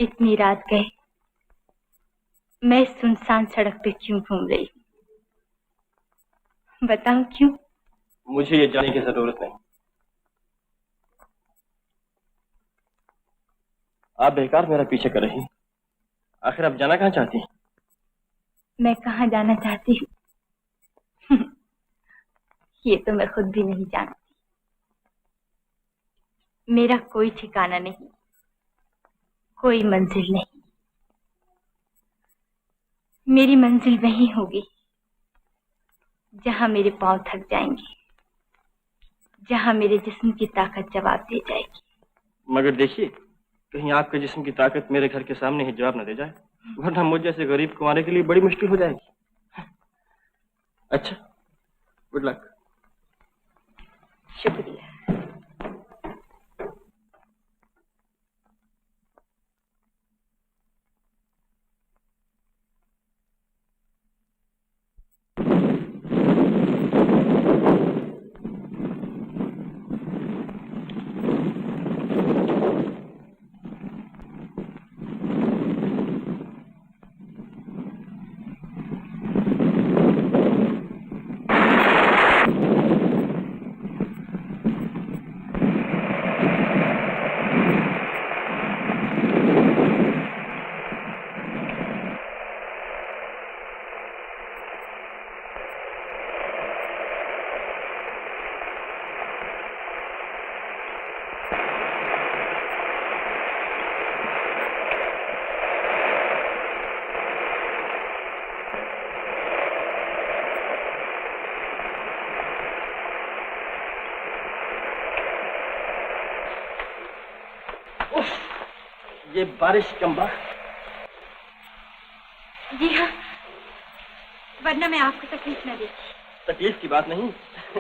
इतनी रात गए मैं सुनसान सड़क पे क्यों घूम रही हूँ? बताऊं क्यों? मुझे ये जानने की जरूरत नहीं। आप बेकार मेरा पीछे कर रही। आखिर आप जाना कहाँ चाहती हैं? मैं कहाँ जाना चाहती हूँ ये तो मैं खुद भी नहीं जानती। मेरा कोई ठिकाना नहीं, कोई मंजिल नहीं। मेरी मंजिल वही होगी जहां मेरे पांव थक जाएंगे, जहां मेरे जिस्म की ताकत जवाब दे जाएगी। मगर देखिए, कहीं आपके जिस्म की ताकत मेरे घर के सामने ही जवाब न दे जाए, वरना मुझ जैसे गरीब कुंवारे के लिए बड़ी मुश्किल हो जाएगी। अच्छा, गुड लक। शुक्रिया। ये बारिश कम जी हाँ, वरना मैं आपको तकलीफ न देती। तकलीफ की बात नहीं,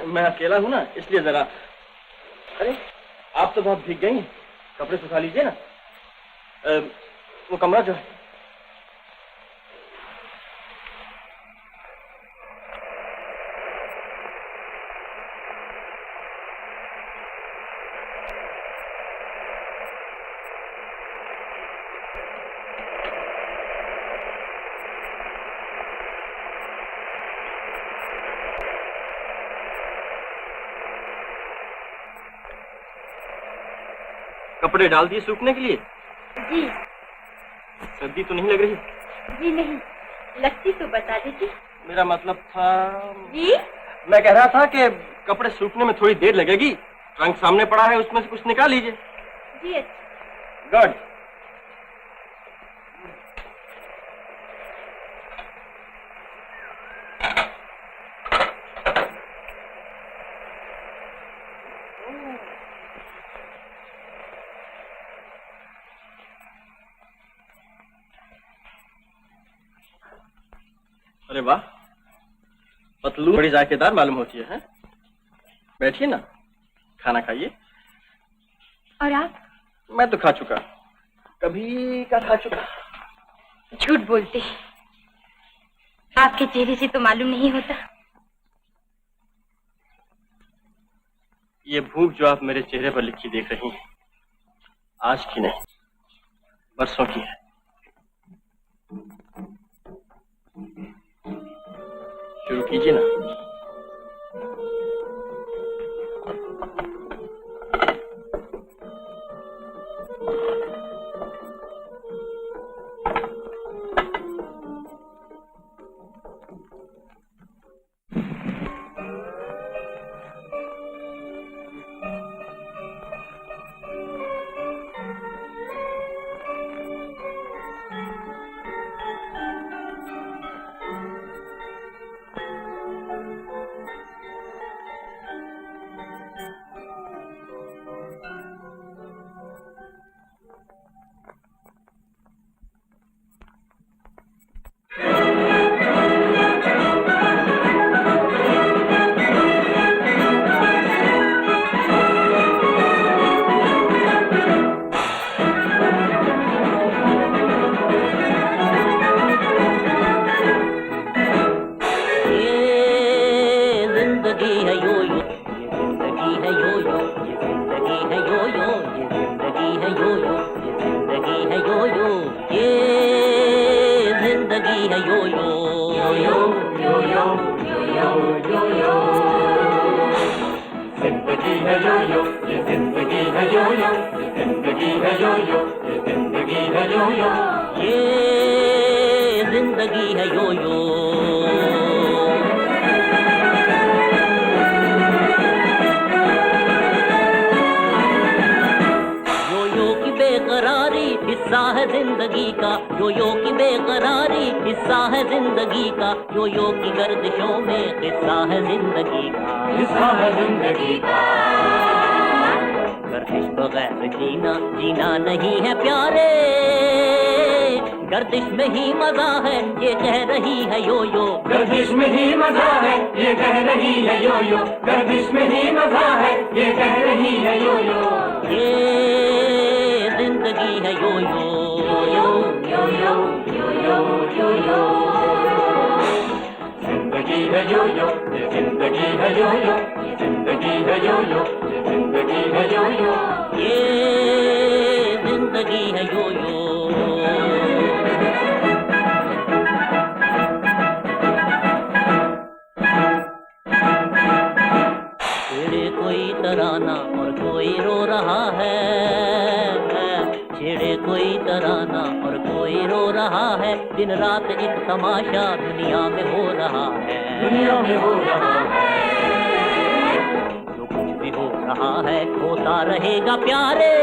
मैं अकेला हूँ ना, इसलिए जरा। अरे, आप तो बहुत भीग गई, कपड़े सुखा लीजिए ना। वो कमरा जो है। कपड़े डाल दिए सूखने के लिए? जी। सर्दी तो नहीं लग रही? जी नहीं, लगती तो बता दीजिए। मेरा मतलब था। जी? मैं कह रहा था कि कपड़े सूखने में थोड़ी देर लगेगी, ट्रंक सामने पड़ा है, उसमें से कुछ निकाल लीजिए। जी अच्छा। गुड। अरे वाह, पतलू बड़ी जायकेदार मालूम होती है? बैठिए ना, खाना खाइए। और आप? मैं तो खा चुका, कभी का खा चुका। झूठ बोलते हैं, आपके चेहरे से तो मालूम नहीं होता। ये भूख जो आप मेरे चेहरे पर लिखी देख रही हैं, आज की नहीं, बरसों की है। शुरू कीजिए ना। यो यो, ये जिंदगी है यो यो, ये जिंदगी है यो यो, ये जिंदगी है यो यो, ये जिंदगी है यो यो। यो यो की बेकरारी हिस्सा है जिंदगी का, यो यो की बेकरारी हिस्सा है जिंदगी का, यो यो की गर्दिशों में हिस्सा है जिंदगी का, हिस्सा है जिंदगी का। गर्दिश बगैर जीना जीना नहीं है प्यारे, गर्दिश में ही मजा है ये कह रही है यो यो, गर्दिश में ही मजा है ये कह रही है यो यो, गर्दिश में ही मजा है ये कह रही है यो यो, ये जिंदगी है यो यो, यो यो यो यो यो यो यो, जिंदगी है यो यो, ये जिंदगी है यो यो, ये जिंदगी है यो यो, ये जिंदगी है यो यो, ये जिंदगी है यो यो। छेड़े कोई तराना और कोई रो रहा है, छेड़े कोई तराना और कोई रो रहा है, दिन रात एक तमाशा दुनिया में हो रहा है, दुनिया में हो रहा है, जो कुछ भी हो रहा है होता रहेगा प्यारे,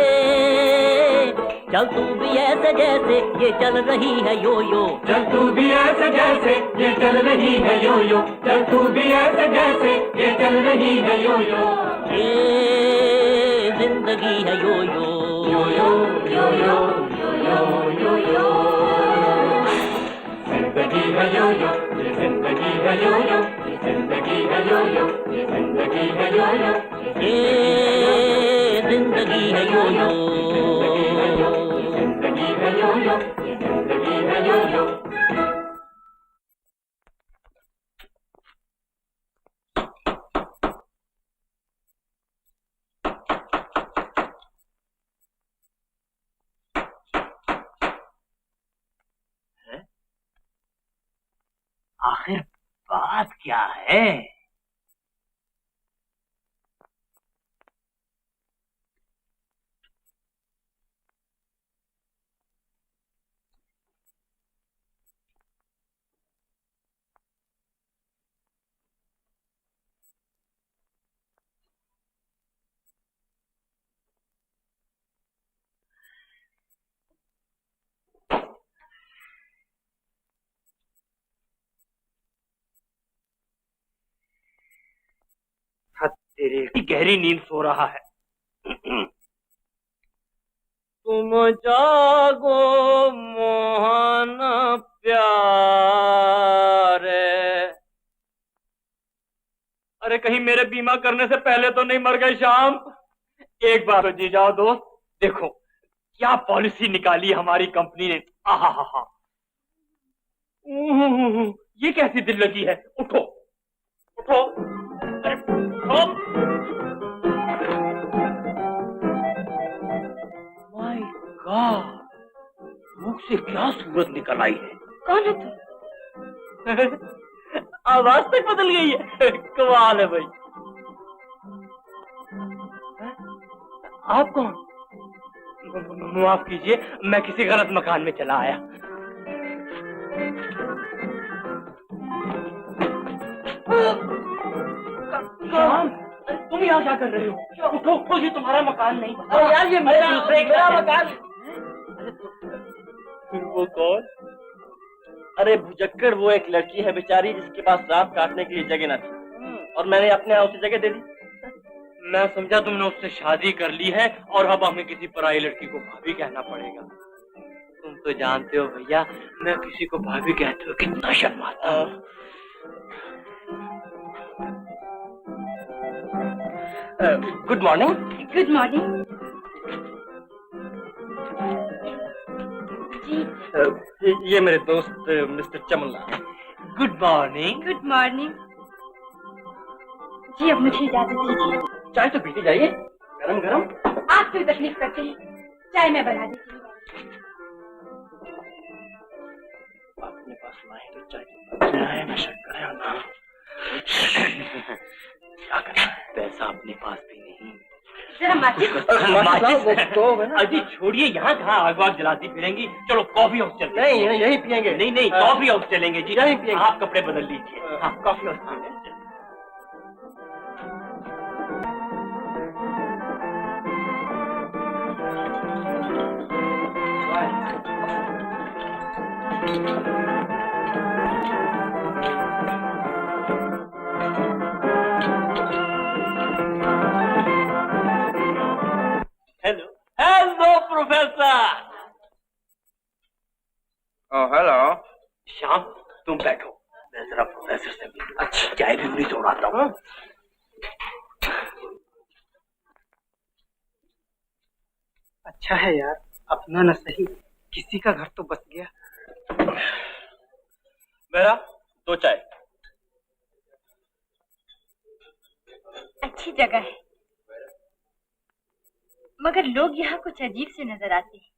चल तू भी ऐसे जैसे ये चल रही है यो यो, चल तू भी ऐसे जैसे ये चल रही है यो यो, चल तू भी ऐसे जैसे ये चल रही है यो यो, ये जिंदगी है यो यो, यो यो यो यो यो यो यो, जिंदगी है यो यो, ये जिंदगी है यो यो, ये जिंदगी है यो यो, ये जिंदगी है यो यो, ये जिंदगी है यो यो, जिंदगी है यो यो, ये जिंदगी है यो यो। आखिर बात क्या है? तेरी गहरी नींद सो रहा है। तुम जागो मोहन प्यारे। अरे कहीं मेरे बीमा करने से पहले तो नहीं मर गए शाम? एक बार जी जाओ दोस्त, देखो क्या पॉलिसी निकाली हमारी कंपनी ने। आहा हा हा, ये कैसी दिल लगी है। उठो उठो, अरे उठो। माय गॉड, मुख से क्या सूरत निकल आई है। कौन है तू? आवाज तक बदल गई है। कमाल है भाई। आप कौन? माफ कीजिए, मैं किसी गलत मकान में चला आया। श्याम, तुम यहाँ क्या कर रहे हो? उठो उठो, ये तुम्हारा मकान नहीं। अरे यार, ये मेरा मकान। वो कौन? अरे भुजक्कड़, वो एक लड़की है बेचारी जिसके पास रात काटने के लिए जगह न थी, और मैंने अपने यहाँ उसे जगह दे दी। मैं समझा तुमने उससे शादी कर ली है और अब हमें किसी पराई लड़की को भाभी कहना पड़ेगा। तुम तो जानते हो भैया, मैं किसी को भाभी कहते हो कितना शर्माता हूँ। Good morning. Good morning ji. ये मेरे दोस्त mister Chamanlal. Good morning. Good morning ji. अब मुझे इजाजत दीजिए। चाय तो पीती जाइए, गरम गरम। आप क्यों तकलीफ करते हैं? चाय मैं बना देती हूँ। अपने पास लाए तो चाय ना शक्कर है ना। क्या करना है? पैसा अपने पास भी नहीं। जरा माचिस। अजी छोड़िए, यहाँ कहाँ आग वाग जलाती फिरेंगी। चलो कॉफी हाउस चलते हैं। नहीं, यहीं पियेंगे। नहीं नहीं, कॉफी हाउस चलेंगे जी। यहीं पियेंगे। आप कपड़े बदल लीजिए। हाँ, कॉफी हाउस चलेंगे। Hello hello professor. Hello. Shyam तुम बैठो, मैं जरा प्रोफेसर से मिलूं। अच्छा, चाय भी उंगली तोड़ाता हूँ। अच्छा है यार, अपना न सही किसी का घर तो बस गया। मेरा 2 चाय। अच्छी जगह है, मगर लोग यहाँ कुछ अजीब से नजर आते हैं।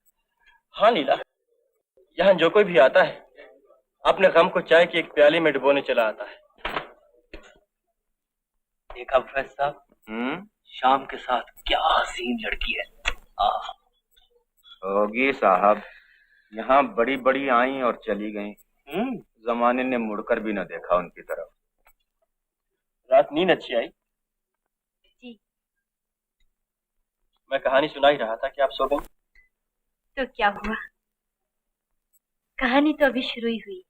हाँ नीला, यहाँ जो कोई भी आता है अपने गम को चाय की एक प्याली में डुबोने चला आता है। देखा प्रोफेसर साहब, शाम के साथ क्या हसीन लड़की है। होगी साहब, यहाँ बड़ी बड़ी आई और चली गईं। जमाने ने मुड़कर भी न देखा उनकी तरफ। रात नींद अच्छी आई? जी। मैं कहानी सुना ही रहा था कि आप सो गई। तो क्या हुआ, कहानी तो अभी शुरू ही हुई।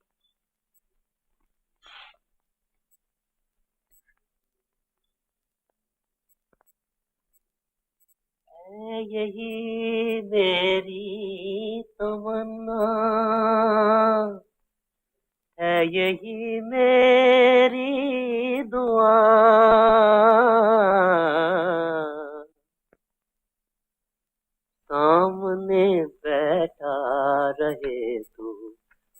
यही मेरी तमन्ना है, यही मेरी दुआ, सामने बैठा रहे तू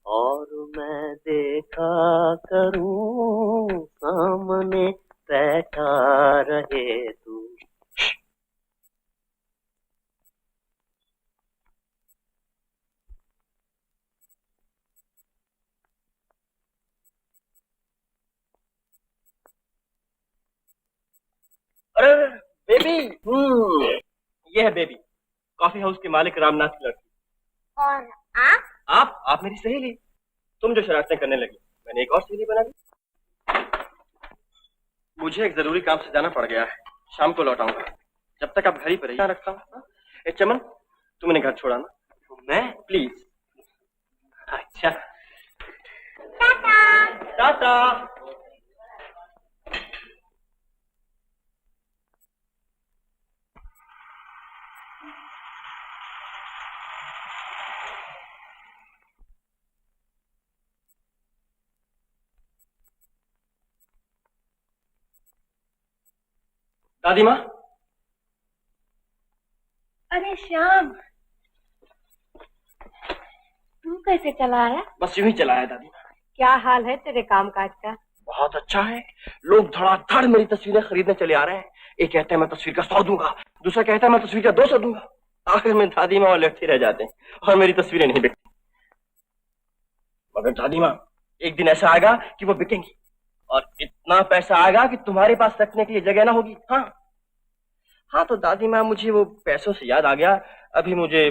और मैं देखा करूं, सामने बैठा रहे तू। अरे बेबी, ये है बेबी, कॉफी हाउस के मालिक रामनाथ की लड़की। और आप? आप मेरी सहेली। तुम जो शरारतें करने लगी, मैंने एक और सहेली बना ली। मुझे एक जरूरी काम से जाना पड़ गया है, शाम को लौटाऊंगा। जब तक आप घर ही पर रहिए, रखता हूँ। ए चमन, तुम इन्हें घर छोड़ाना। तो मैं प्लीज। अच्छा, टाटा। दादी माँ। अरे श्याम, तू कैसे चला आया? बस यूं ही चला है दादी माँ। क्या हाल है तेरे कामकाज का? बहुत अच्छा है, लोग धड़ाधड़ मेरी तस्वीरें खरीदने चले आ रहे हैं। एक कहता है मैं तस्वीर का 100 दूंगा, दूसरा कहता है मैं तस्वीर का 200 दूंगा। आखिर में दादी माँ लटके रह जाते हैं और मेरी तस्वीरें नहीं बिकती। मगर दादी माँ, एक दिन ऐसा आएगा कि वो बिकेंगी और इतना पैसा आएगा कि तुम्हारे पास रखने के लिए जगह ना होगी। हाँ तो दादी माँ, मुझे वो पैसों से याद आ गया, अभी मुझे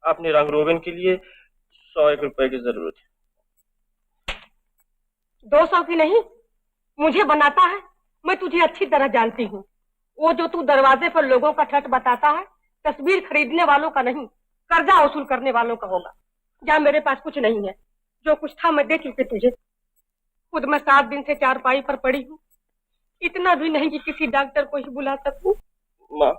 अपने रंग रोगन के लिए 100 रुपए की जरूरत है। 200 की नहीं, मुझे बनाता है। मैं तुझे अच्छी तरह जानती हूँ। वो जो तू दरवाजे पर लोगों का ठट बताता है, तस्वीर खरीदने वालों का नहीं, कर्जा वसूल करने वालों का होगा। जा, मेरे पास कुछ नहीं है, जो कुछ था मैं दे चुकी तुझे। खुद मैं 7 दिन से चारपाई पर पड़ी हूँ, इतना भी नहीं कि किसी डॉक्टर को ही बुला सकूं। माँ,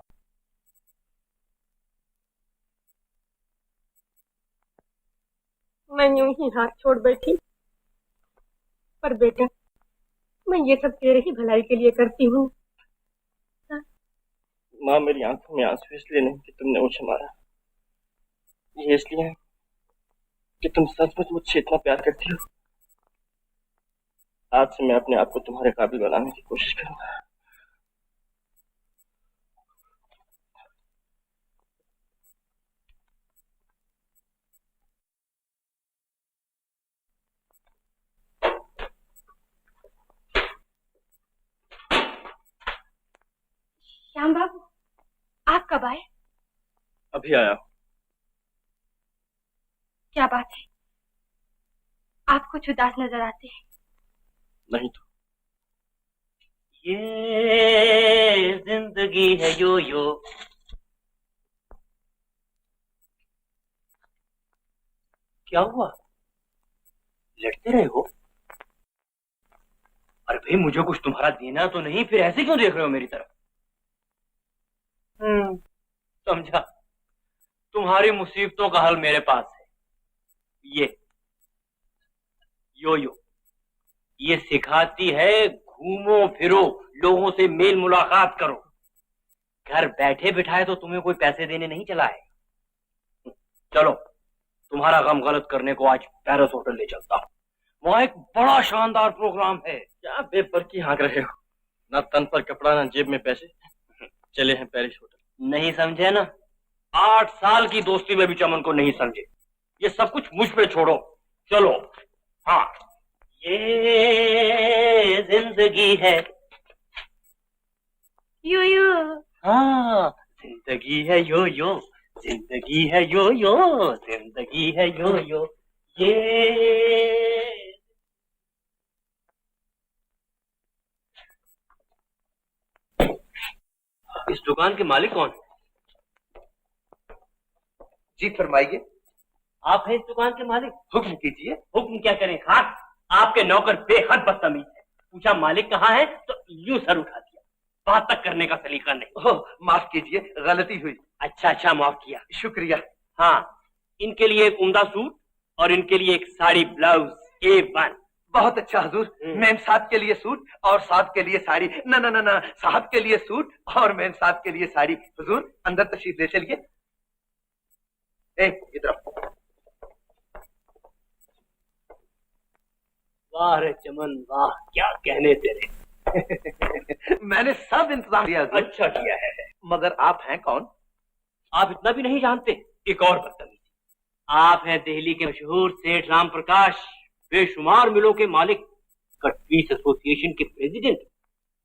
मैं यूं ही हाथ छोड़ बैठी, पर बेटा मैं ये सब तेरे ही भलाई के लिए करती हूँ। माँ, मेरी आंखों में आंसू इसलिए नहीं कि तुमने मुझे मारा, ये इसलिए है कि तुम सचमुच मुझसे इतना प्यार करती हो। आज से मैं अपने आप को तुम्हारे काबिल बनाने की कोशिश करूंगा। कब आए? अभी आया हूँ। क्या बात है, आप कुछ उदास नजर आते हैं। नहीं तो। ये जिंदगी है यो यो। क्या हुआ, लड़ते रहे हो? अरे भाई, मुझे कुछ तुम्हारा देना तो नहीं, फिर ऐसे क्यों देख रहे हो मेरी तरफ? समझा, तुम्हारी मुसीबतों का हल मेरे पास है। ये यो यो, ये सिखाती है घूमो फिरो, लोगों से मेल मुलाकात करो। घर बैठे बिठाए तो तुम्हें कोई पैसे देने नहीं चला है। चलो, तुम्हारा गम गलत करने को आज पैरिस होटल ले चलता हूँ। वहाँ एक बड़ा शानदार प्रोग्राम है। क्या बेबरकी हाँक रहे हो? ना तन पर कपड़ा, ना जेब में पैसे। चले हैं पेरिस होटल। नहीं समझे ना? 8 साल की दोस्ती में भी चमन को नहीं समझे। ये सब कुछ मुझ पे छोड़ो, चलो। हाँ, ये जिंदगी है यो यो। हाँ, जिंदगी है यो यो, जिंदगी है यो यो, जिंदगी है यो यो। ये इस दुकान के मालिक कौन है? जी फरमाइए। आप हैं इस दुकान के मालिक? हुक्म कीजिए। हुक्म क्या करें खास, आपके नौकर बेहद बदतमीज है। पूछा मालिक कहाँ है तो यूं सर उठा दिया। बात तक करने का सलीका नहीं। ओह, माफ कीजिए, गलती हुई। अच्छा अच्छा, माफ किया। शुक्रिया। हाँ, इनके लिए एक उम्दा सूट और इनके लिए एक साड़ी ब्लाउज A1। बहुत अच्छा हुजूर। मेम साहब के लिए सूट और साहब के लिए साड़ी। ना ना ना ना, साहब के लिए सूट और मेम साहब के लिए साड़ी। हुजूर अंदर तशरीफ ले चलिए। इधर। वाह रे चमन वाह, क्या कहने तेरे। मैंने सब इंतजाम किया हुजूर। अच्छा किया है। मगर आप हैं कौन? आप इतना भी नहीं जानते? एक और बदतमीजी, आप हैं दिल्ली के मशहूर सेठ राम प्रकाश, बेशुमार मिलों के मालिक, कटपीस एसोसिएशन के प्रेसिडेंट।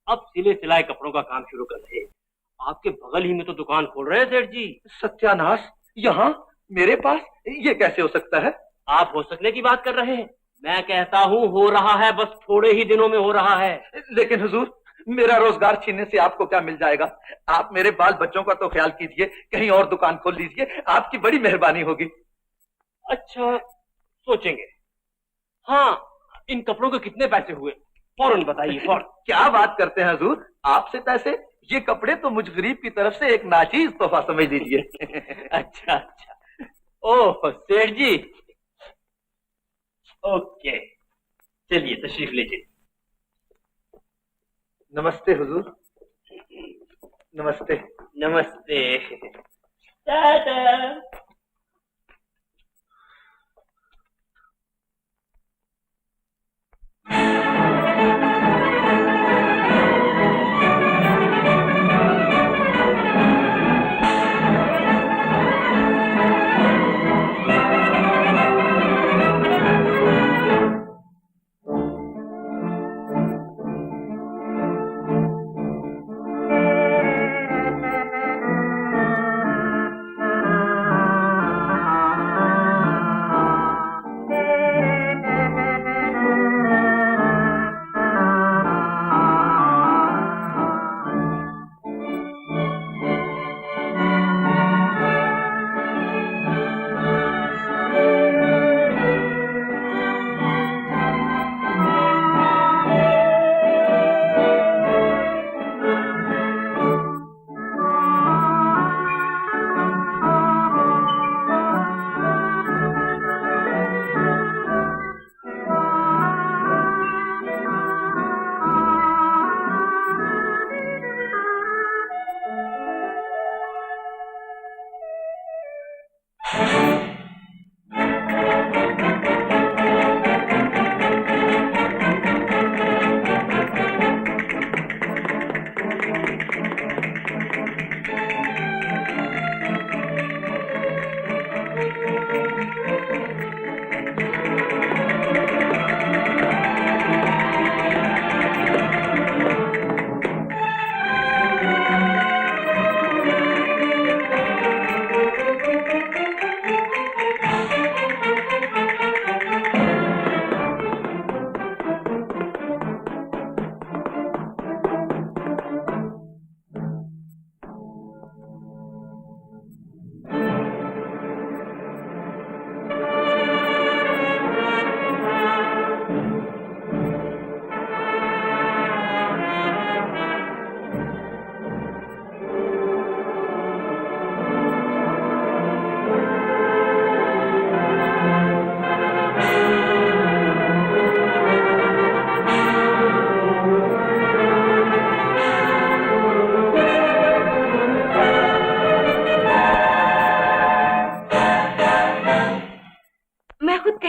अब सिले सिलाए कपड़ों का काम शुरू कर रहे हैं। आपके बगल ही में तो दुकान खोल रहे हैं सेठ जी। सत्यानाश, यहाँ मेरे पास? ये कैसे हो सकता है? आप हो सकने की बात कर रहे हैं, मैं कहता हूँ हो रहा है, बस थोड़े ही दिनों में हो रहा है। लेकिन हुजूर, मेरा रोजगार छीनने से आपको क्या मिल जाएगा? आप मेरे बाल बच्चों का तो ख्याल कीजिए, कहीं और दुकान खोल लीजिए, आपकी बड़ी मेहरबानी होगी। अच्छा, सोचेंगे। हाँ, इन कपड़ों के कितने पैसे हुए फौरन बताइए, फौरन। क्या बात करते हैं हुजूर, आपसे पैसे? ये कपड़े तो मुझ गरीब की तरफ से एक नाचीज तोहफा समझ लीजिए। अच्छा अच्छा, ओह सेठ जी, ओके, चलिए तशरीफ लीजिए। नमस्ते हुजूर। नमस्ते। नमस्ते। टाटा।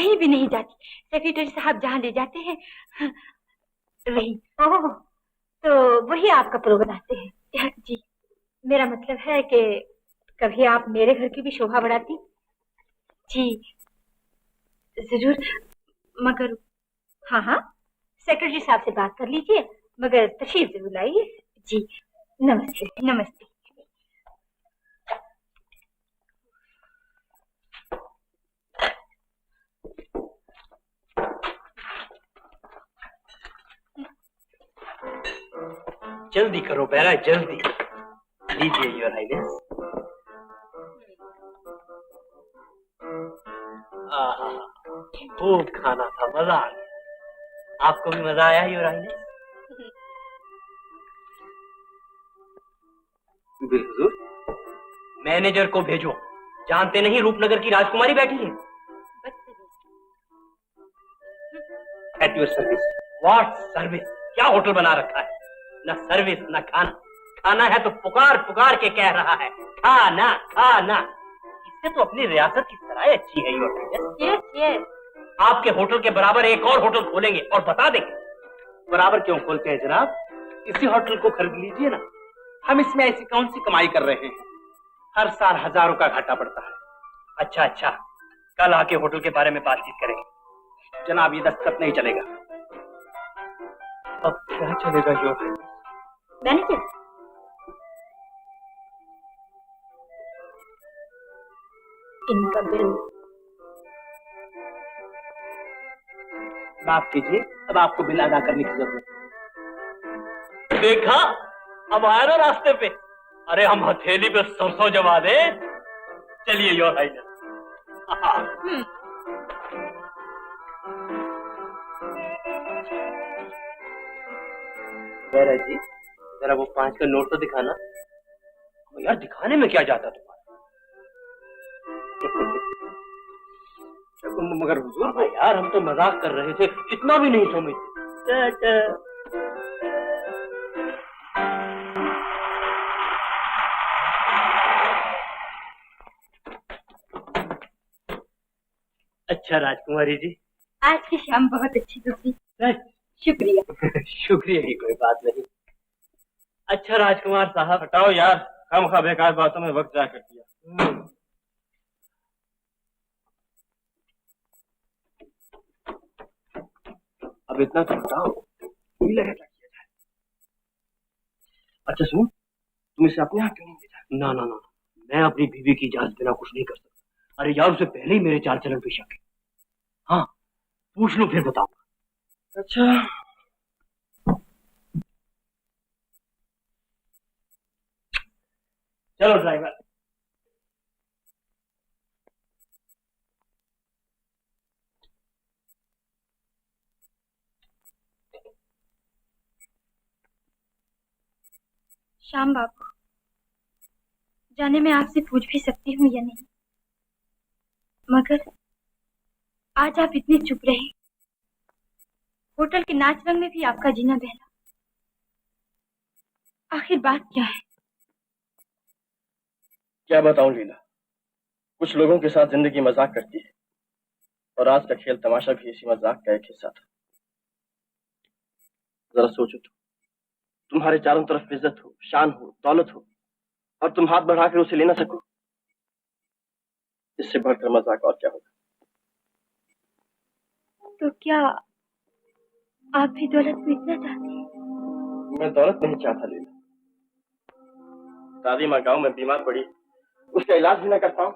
कहीं भी नहीं जाती। सेक्रेटरी साहब जहाँ ले जाते हैं वही। ओह, तो वही आपका प्रो बनाते हैं। जी, मेरा मतलब है कि कभी आप मेरे घर की भी शोभा बढ़ाती। जी जरूर, मगर हाँ हाँ, सेक्रेटरी साहब से बात कर लीजिए, मगर तशरीफ जरूर लाइए। जी नमस्ते। नमस्ते। जल्दी करो बेरा, जल्दी। लीजिए योर हाइनेस। खूब खाना था, मजा आ गया। आपको भी मजा आया योर हाइनेस? हुजूर, मैनेजर को भेजो। जानते नहीं रूपनगर की राजकुमारी बैठी है। At your service. What service? क्या होटल बना रखा है? न सर्विस न खाना। खाना है तो पुकार पुकार के कह रहा है खाना खाना। इससे तो अपनी रियासत की सराय अच्छी है योर हाइनेस। Yes yes. आपके होटल के बराबर एक और होटल खोलेंगे और बता देंगे। बराबर क्यों खोलते हैं जनाब? इसी होटल को खरीद लीजिए ना। हम इसमें ऐसी कौन सी कमाई कर रहे हैं? हर साल हजारों का घाटा पड़ता है। अच्छा अच्छा, कल आके होटल के बारे में बातचीत करेंगे। जनाब ये दस्तखत नहीं चलेगा। अब क्या चलेगा योर हाइनेस? मैनेजर, इनका बिल माफ कीजिए, अब आपको बिल अदा करने की जरूरत है। देखा, अब आया ना रास्ते पे। अरे हम हथेली पे सरसों जमा दे। चलिए योर हाइनेस। बेरा जी, जरा वो 5 का नोट तो दिखाना। यार दिखाने में क्या जाता तुम्हारा? मगर हुजूर भाई यार, हम तो मजाक कर रहे थे, इतना भी नहीं समझते। अच्छा राजकुमारी जी, आज की शाम बहुत अच्छी गुजरी। शुक्रिया। शुक्रिया की कोई बात नहीं। अच्छा राजकुमार साहब, हटाओ यार, खामखा बेकार बातों में वक्त जाया कर दिया। अब इतना तो बताओ, क्या किया जाए? अच्छा सुन, तुम इसे अपने हाथ क्यों नहीं भेजा? ना ना ना, मैं अपनी बीवी की इजाजत बिना कुछ नहीं कर सकता। अरे यार, उसे पहले ही मेरे चाल चलन पे शक है। हाँ, पूछ लो फिर बताऊंगा। अच्छा चलो ड्राइवर। श्याम बाबू, जाने मैं आपसे पूछ भी सकती हूँ या नहीं, मगर आज आप इतने चुप रहे। होटल के नाच रंग में भी आपका जीना बहला। आखिर बात क्या है? क्या बताऊं लीला, कुछ लोगों के साथ जिंदगी मजाक करती है, और आज का खेल तमाशा भी इसी मजाक का एक हिस्सा था। जरा सोचो तो, तुम्हारे चारों तरफ इज्जत हो, शान हो, दौलत हो, और तुम हाथ बढ़ाकर उसे ले ना सको। इससे बढ़कर मजाक और क्या होगा? तो क्या आप भी दौलत मिटना चाहते हैं? मैं दौलत नहीं चाहता लीला। दादी माँ गांव में बीमार पड़ी, उसका इलाज भी ना कर पाऊं,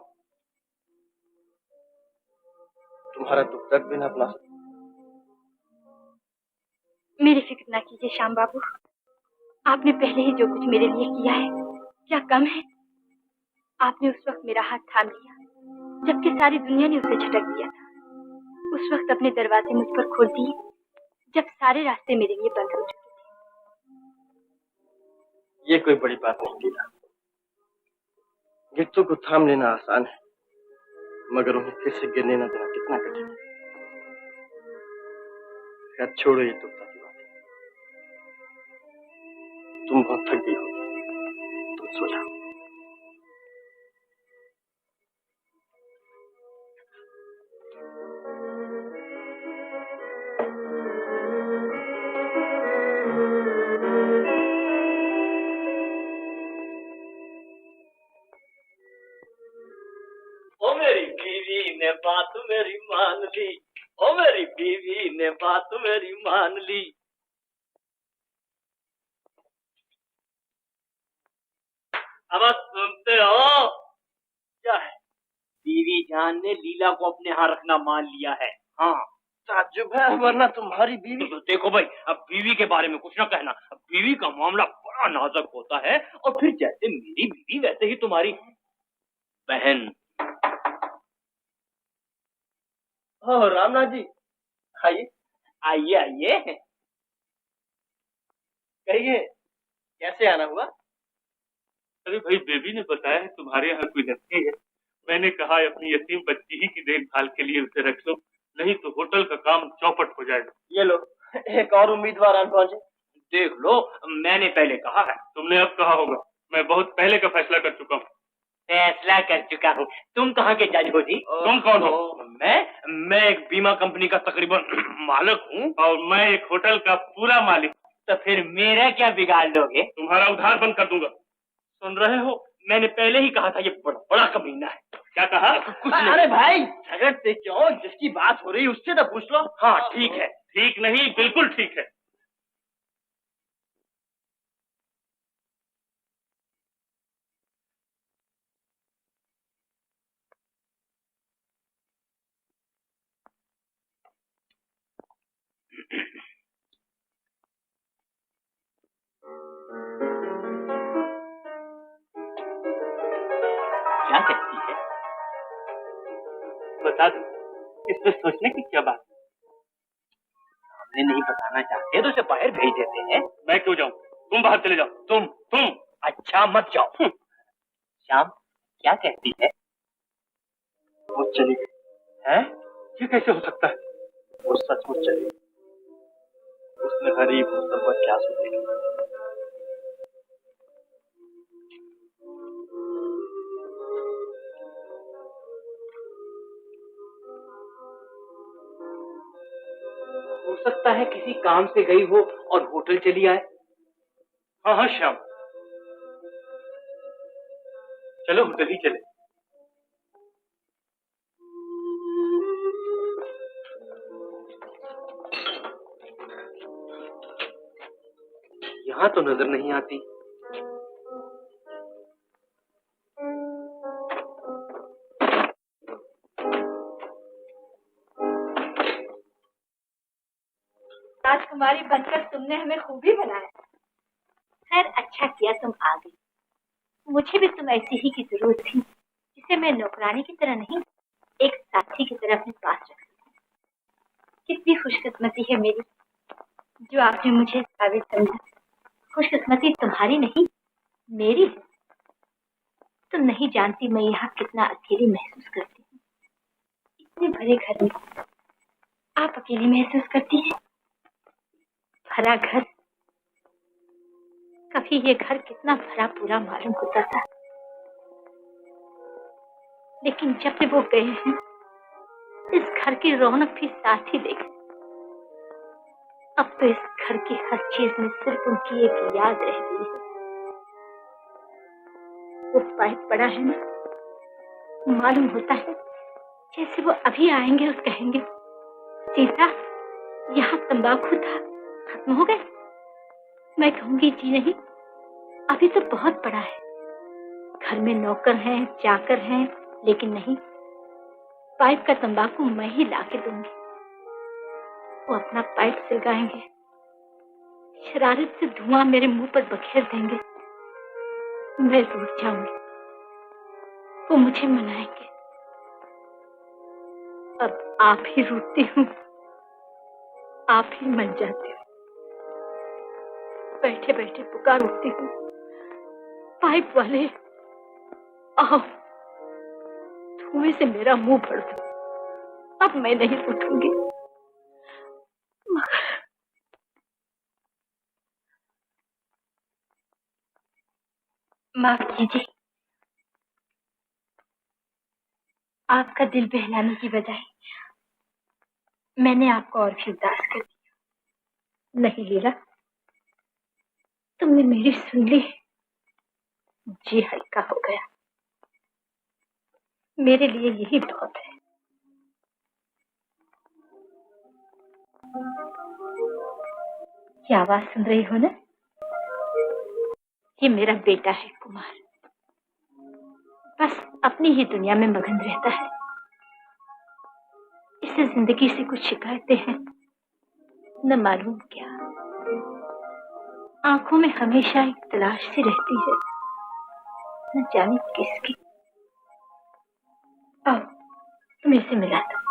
तुम्हारा दुख दर्द भी ना अपना सकूं। मेरी फिक्र ना कीजिए श्याम बाबू, आपने पहले ही जो कुछ मेरे लिए किया है क्या कम है? आपने उस वक्त मेरा हाथ थाम लिया जबकि सारी दुनिया ने उसे झटक दिया था। उस वक्त अपने दरवाजे मुझ पर खोल दिए जब सारे रास्ते मेरे लिए बंद हो चुके थे। ये कोई बड़ी बात नहीं लीला। गिट्टों को थाम लेना आसान है, मगर उन्हें फिर से गिरने न देना कितना कठिन है। खैर छोड़ो ये दुखता की बात। तुम बहुत थक गई हो, तुम सो जाओ। बीवी ने बात मेरी मान ली, ओ मेरी बीवी ने बात मेरी मान ली। अब सुनते हो क्या है? बीवी जान ने लीला को अपने यहाँ रखना मान लिया है। हाँ ताज्जुब है, वरना तुम्हारी बीवी। तो देखो भाई, अब बीवी के बारे में कुछ ना कहना। अब बीवी का मामला बड़ा नाजुक होता है, और फिर जैसे मेरी बीवी वैसे ही तुम्हारी बहन। ओ रामनाथ जी, आइए आइए आइए। कहिए, कैसे आना हुआ? अरे भाई, बेबी ने बताया है तुम्हारे यहाँ कोई लड़की है। मैंने कहा अपनी यतीम बच्ची ही की देखभाल के लिए उसे रख लो, नहीं तो होटल का काम चौपट हो जाएगा। ये लो, एक और उम्मीदवार आन पहुंचे। देख लो, मैंने पहले कहा है। तुमने अब कहा होगा, मैं बहुत पहले का फैसला कर चुका हूँ। फैसला कर चुका हूँ। तुम कहाँ के जज हो जी? तुम कौन हो? मैं एक बीमा कंपनी का तकरीबन मालिक हूँ, और मैं एक होटल का पूरा मालिक। तो फिर मेरा क्या बिगाड़ लोगे? तुम्हारा उधार बंद कर दूंगा। सुन रहे हो, मैंने पहले ही कहा था ये बड़ा बड़ा कमीना है। क्या कहा? कुछ नहीं। अरे भाई, झगड़ते क्यों? जिसकी बात हो रही उससे तो पूछ लो। हाँ ठीक है। ठीक नहीं, बिल्कुल ठीक है। क्या कहती है? बता दो, इसमें सोचने की क्या बात? हमने नहीं बताना चाहते तो उसे बाहर भेज देते हैं। मैं क्यों जाऊं? तुम बाहर चले जाओ। तुम अच्छा मत जाओ। श्याम, क्या कहती है? वो चली गई है? ये कैसे हो सकता है? वो सचमुच चली गई। उसने गरीब मुसव्वत क्या सोचेगी? हो सकता है किसी काम से गई हो और होटल चली आए। हाँ हाँ श्याम, चलो होटल ही चले। यहाँ तो नजर नहीं आती। राजकुमारी बनकर तुमने हमें खूबी बनाया। खैर अच्छा किया तुम आ गई। मुझे भी तुम ऐसी ही की जरूरत थी, जिसे मैं नौकरानी की तरह नहीं, एक साथी की तरह अपने पास रख सकूं। कितनी खुशकिस्मती है मेरी जो आपने मुझे काबिल समझा। खुशकिस्मती तुम्हारी नहीं, मेरी है। तुम नहीं जानती मैं यहाँ कितना अकेली महसूस करती हूँ। इतने बड़े घर में आप अकेली महसूस करती हैं। भरा घर, कभी ये घर कितना भरा पूरा मालूम होता था, लेकिन जब से वो गए हैं इस घर की रौनक भी साथ ही ले गई। अब तो इस घर की हर चीज में सिर्फ उनकी एक याद रह गई है। वो पाइप पड़ा है ना, मालूम होता है जैसे वो अभी आएंगे और कहेंगे, सीता यहाँ तंबाकू था, खत्म हो गए। मैं कहूंगी जी नहीं, अभी तो बहुत बड़ा है। घर में नौकर हैं, चाकर हैं, लेकिन नहीं, पाइप का तंबाकू मैं ही ला के दूंगी। वो अपना पाइप सिलगाएंगे, शरारत से धुआं मेरे मुंह पर बखेर देंगे। मैं रूठ जाऊंगी, वो मुझे मनाएंगे। अब आप ही रूठती हूँ, आप ही मन जाते हो। बैठे बैठे पुकार उठती हूँ, पाइप वाले आओ, धुएं से मेरा मुंह भर दो। अब मैं नहीं उठूंगी। मगर माफ कीजिए, आपका दिल बहलाने की बजाय मैंने आपको और भी उदास कर दिया। नहीं लीला, तुमने मेरी सुन ली, जी हल्का हो गया। मेरे लिए यही बहुत है। क्या आवाज सुन रही हो ना? ये मेरा बेटा है कुमार। बस अपनी ही दुनिया में मगन रहता है। इसे जिंदगी से कुछ शिकायतें हैं, न मालूम क्या। आंखों में हमेशा एक तलाश सी रहती है, न जाने किसकी। आओ तुम इसे मिला दो।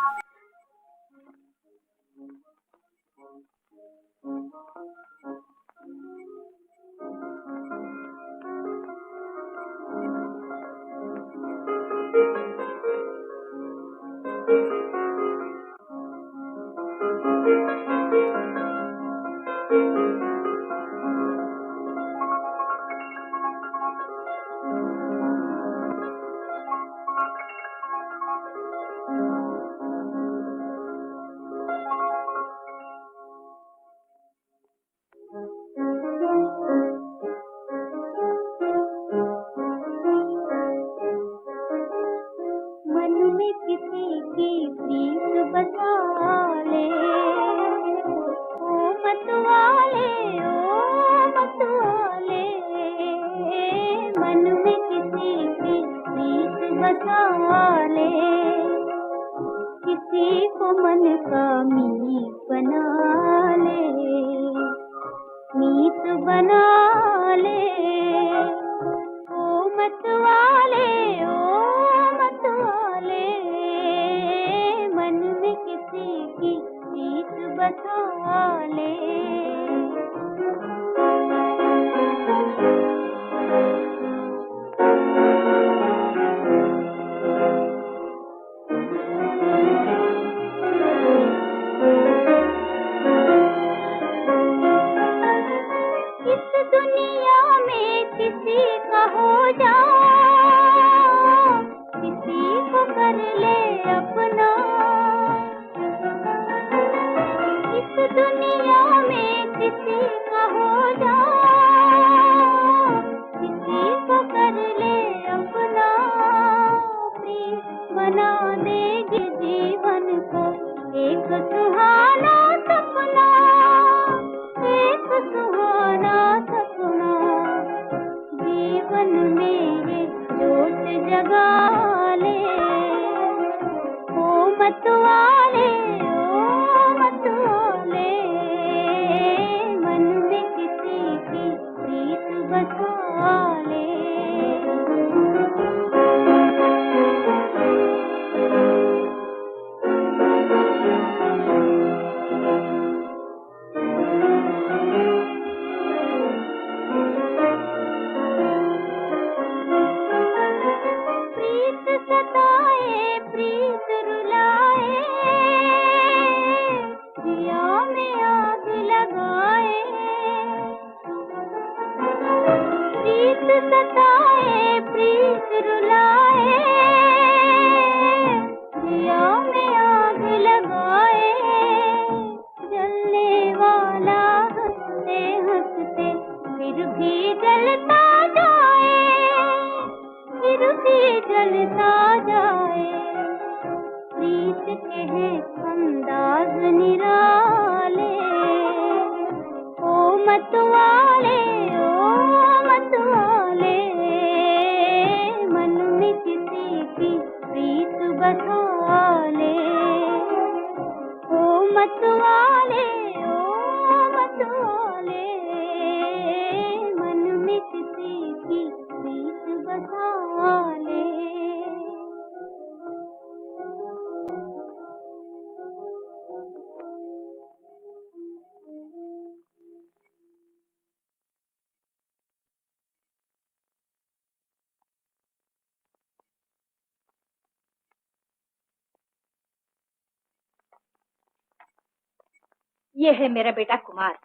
ये है मेरा बेटा कुमार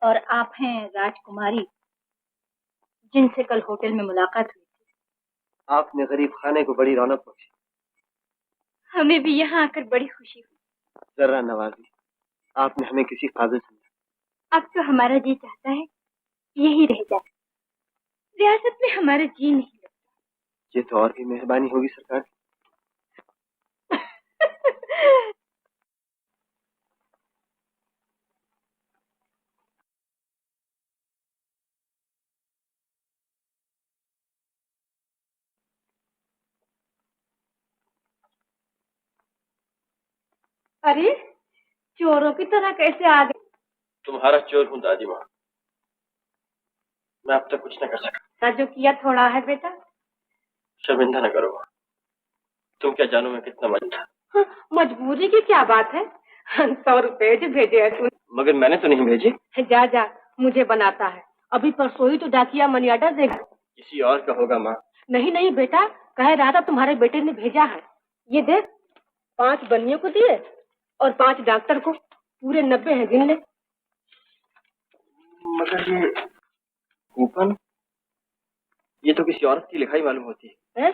और आप हैं राजकुमारी, जिनसे कल होटल में मुलाकात हुई थी। आपने गरीब खाने को बड़ी रौनक बख्शी। हमें भी यहाँ आकर बड़ी खुशी हुई। जरा नवाजी, आपने हमें किसी काबिल समझा। अब तो हमारा जी चाहता है यही रह जाए। रियासत में हमारा जी नहीं लगता। ये तो और भी मेहरबानी होगी सरकार। अरे चोरों की तरह कैसे आ गए? तुम्हारा चोर हूँ दादी माँ। मैं अब तक कुछ न कर सका। जो किया थोड़ा है बेटा। शर्मिंदा न करो माँ। तुम क्या जानो मैं कितना मजबूर था। हाँ, मजबूरी की क्या बात है? 100 रुपए जो भेजे है तू। मगर मैंने तो नहीं भेजे। जा जा, मुझे बनाता है। अभी परसों ही तो डाकिया मनी ऑर्डर देगा। किसी और का होगा माँ। नहीं नहीं बेटा, कह रहा था तुम्हारे बेटे ने भेजा है। ये देख, 5 बनियों को दिए और 5 डॉक्टर को, पूरे 90 हैं, गिन ले। मगर ये कूपन, ये तो किसी औरत की लिखाई मालूम होती है।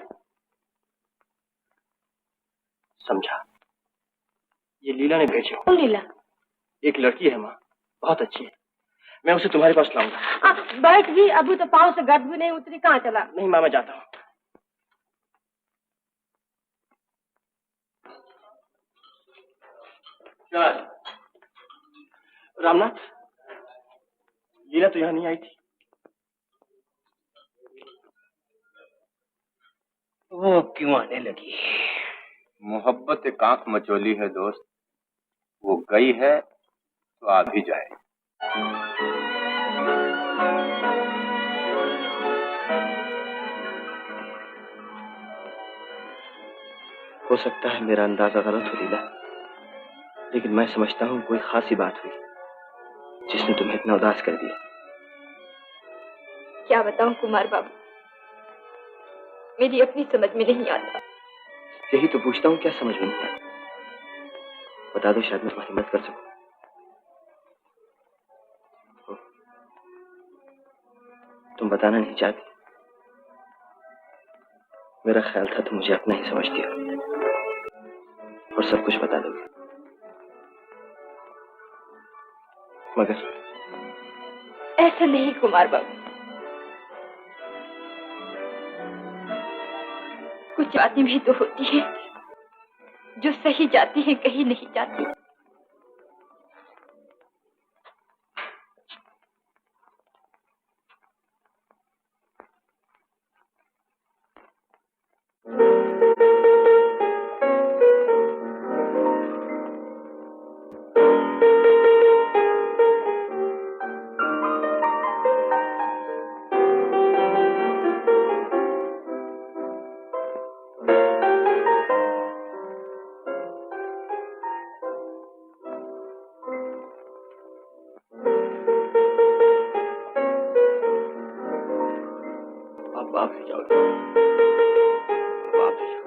समझा, ये लीला ने भेजे। कौन लीला? एक लड़की है माँ, बहुत अच्छी है। मैं उसे तुम्हारे पास लाऊंगा। बैठ जी, अभी तो पाँव से गर्द भी नहीं उतरी, कहाँ चला? नहीं माँ, मैं जाता हूँ। रामनाथ, लीला तो यहाँ नहीं आई थी। वो क्यों आने लगी? मोहब्बत एक आंख मचोली है दोस्त, वो गई है तो आ भी जाए। हो सकता है मेरा अंदाजा गलत हो लीला, लेकिन मैं समझता हूँ कोई खासी बात हुई जिसने तुम्हें इतना उदास कर दिया। क्या बताऊं कुमार बाबू, मेरी अपनी समझ में नहीं आता। यही तो पूछता हूँ, क्या समझ में नहीं आता? बता दो, शायद मैं तुम्हारी मदद कर सकूं। तुम बताना नहीं चाहती। मेरा ख्याल था तुम मुझे अपना ही समझती हो और सब कुछ बता दोगे, मगर ऐसा नहीं कुमार बाबू। कुछ बातें भी तो होती है जो सही जाती है, कहीं नहीं जाती। आप ही जाओगे, आप ही जाओ।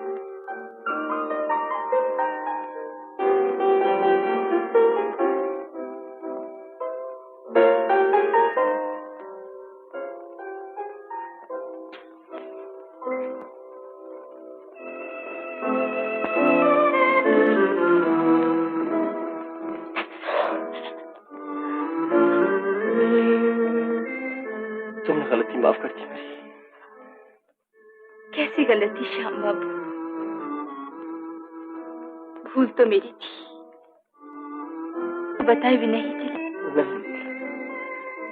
तुमने गलती माफ कर दी मेरी। कैसी गलती श्याम बाबू, भूल तो मेरी थी, बताई भी नहीं थी। नहीं,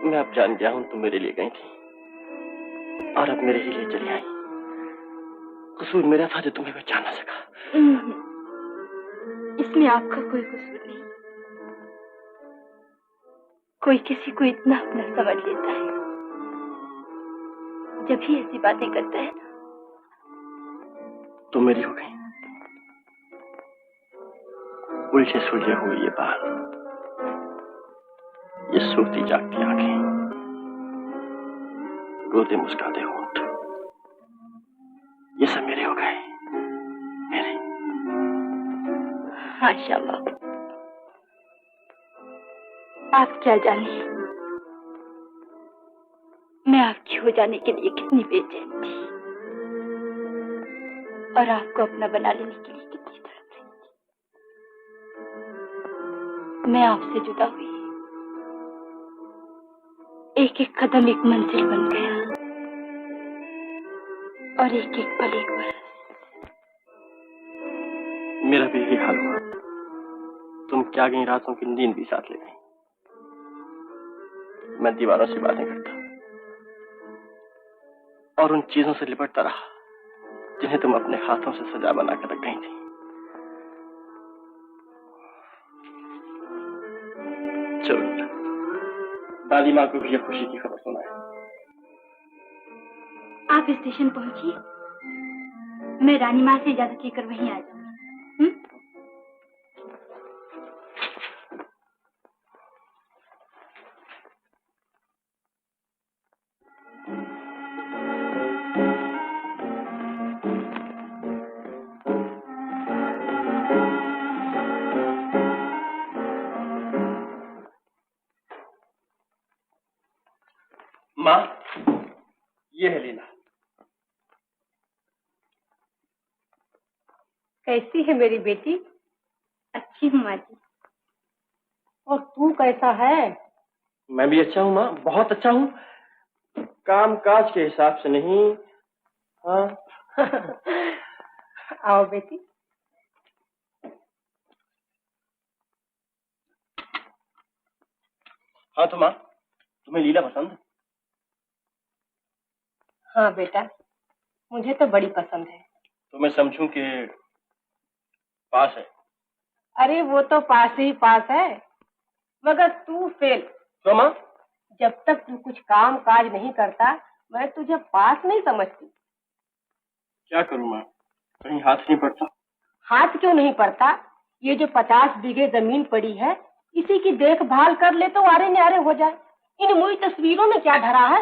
मैं अब जान गया हूं तुम मेरे लिए गई थी और अब मेरे ही लिए चली आई। कसूर मेरा था जो तुम्हें पहचान ना सका। इसमें आपका कोई कसूर नहीं। कोई किसी को इतना अपना समझ लेता है जब भी ऐसी बातें करता है। तुम मेरी हो गई, उलझे सुलझे हुए ये बाल, ये सोती जागती आंखें, रोते मुस्कुराते होंठ, ये सब मेरे हो गए, मेरे। हाँ श्याम बाबू, आप क्या जाने मैं आपकी हो जाने के लिए कितनी बेचैन थी और आपको अपना बना लेने के लिए कितनी तड़प रही थी। मैं आपसे जुदा हुई, एक एक कदम एक मंजिल बन गया और एक एक पल एक बरस। मेरा भी यही हाल हुआ। तुम क्या गई रातों की नींद भी साथ ले गई। मैं दीवारों से बातें करता और उन चीजों से लिपटता रहा जिन्हें तुम अपने हाथों से सजा बनाकर रख गई थी। चलो लीला, दादी माँ को भी ये खुशी की खबर सुनाए। आप स्टेशन पहुंचिए, मैं रानी माँ से इजाजत लेकर वहीं आ जाऊंगी। माँ, ये है लीला। कैसी है मेरी बेटी? अच्छी हूँ माँ जी। और तू कैसा है? मैं भी अच्छा हूँ माँ, बहुत अच्छा हूँ। काम काज के हिसाब से नहीं। हाँ। आओ बेटी। हाँ तो माँ, तुम्हें लीला पसंद है? हाँ बेटा, मुझे तो बड़ी पसंद है। तो मैं समझूं कि पास है। अरे वो तो पास ही पास है, मगर तू फेल। क्यों माँ? जब तक तू कुछ काम काज नहीं करता, मैं तुझे पास नहीं समझती। क्या करूं माँ, कहीं हाथ नहीं पड़ता? हाथ क्यों नहीं पड़ता? ये जो 50 बीघे जमीन पड़ी है, इसी की देखभाल कर ले तो आरे न्यारे हो जाए। इन मुई तस्वीरों में क्या धरा है?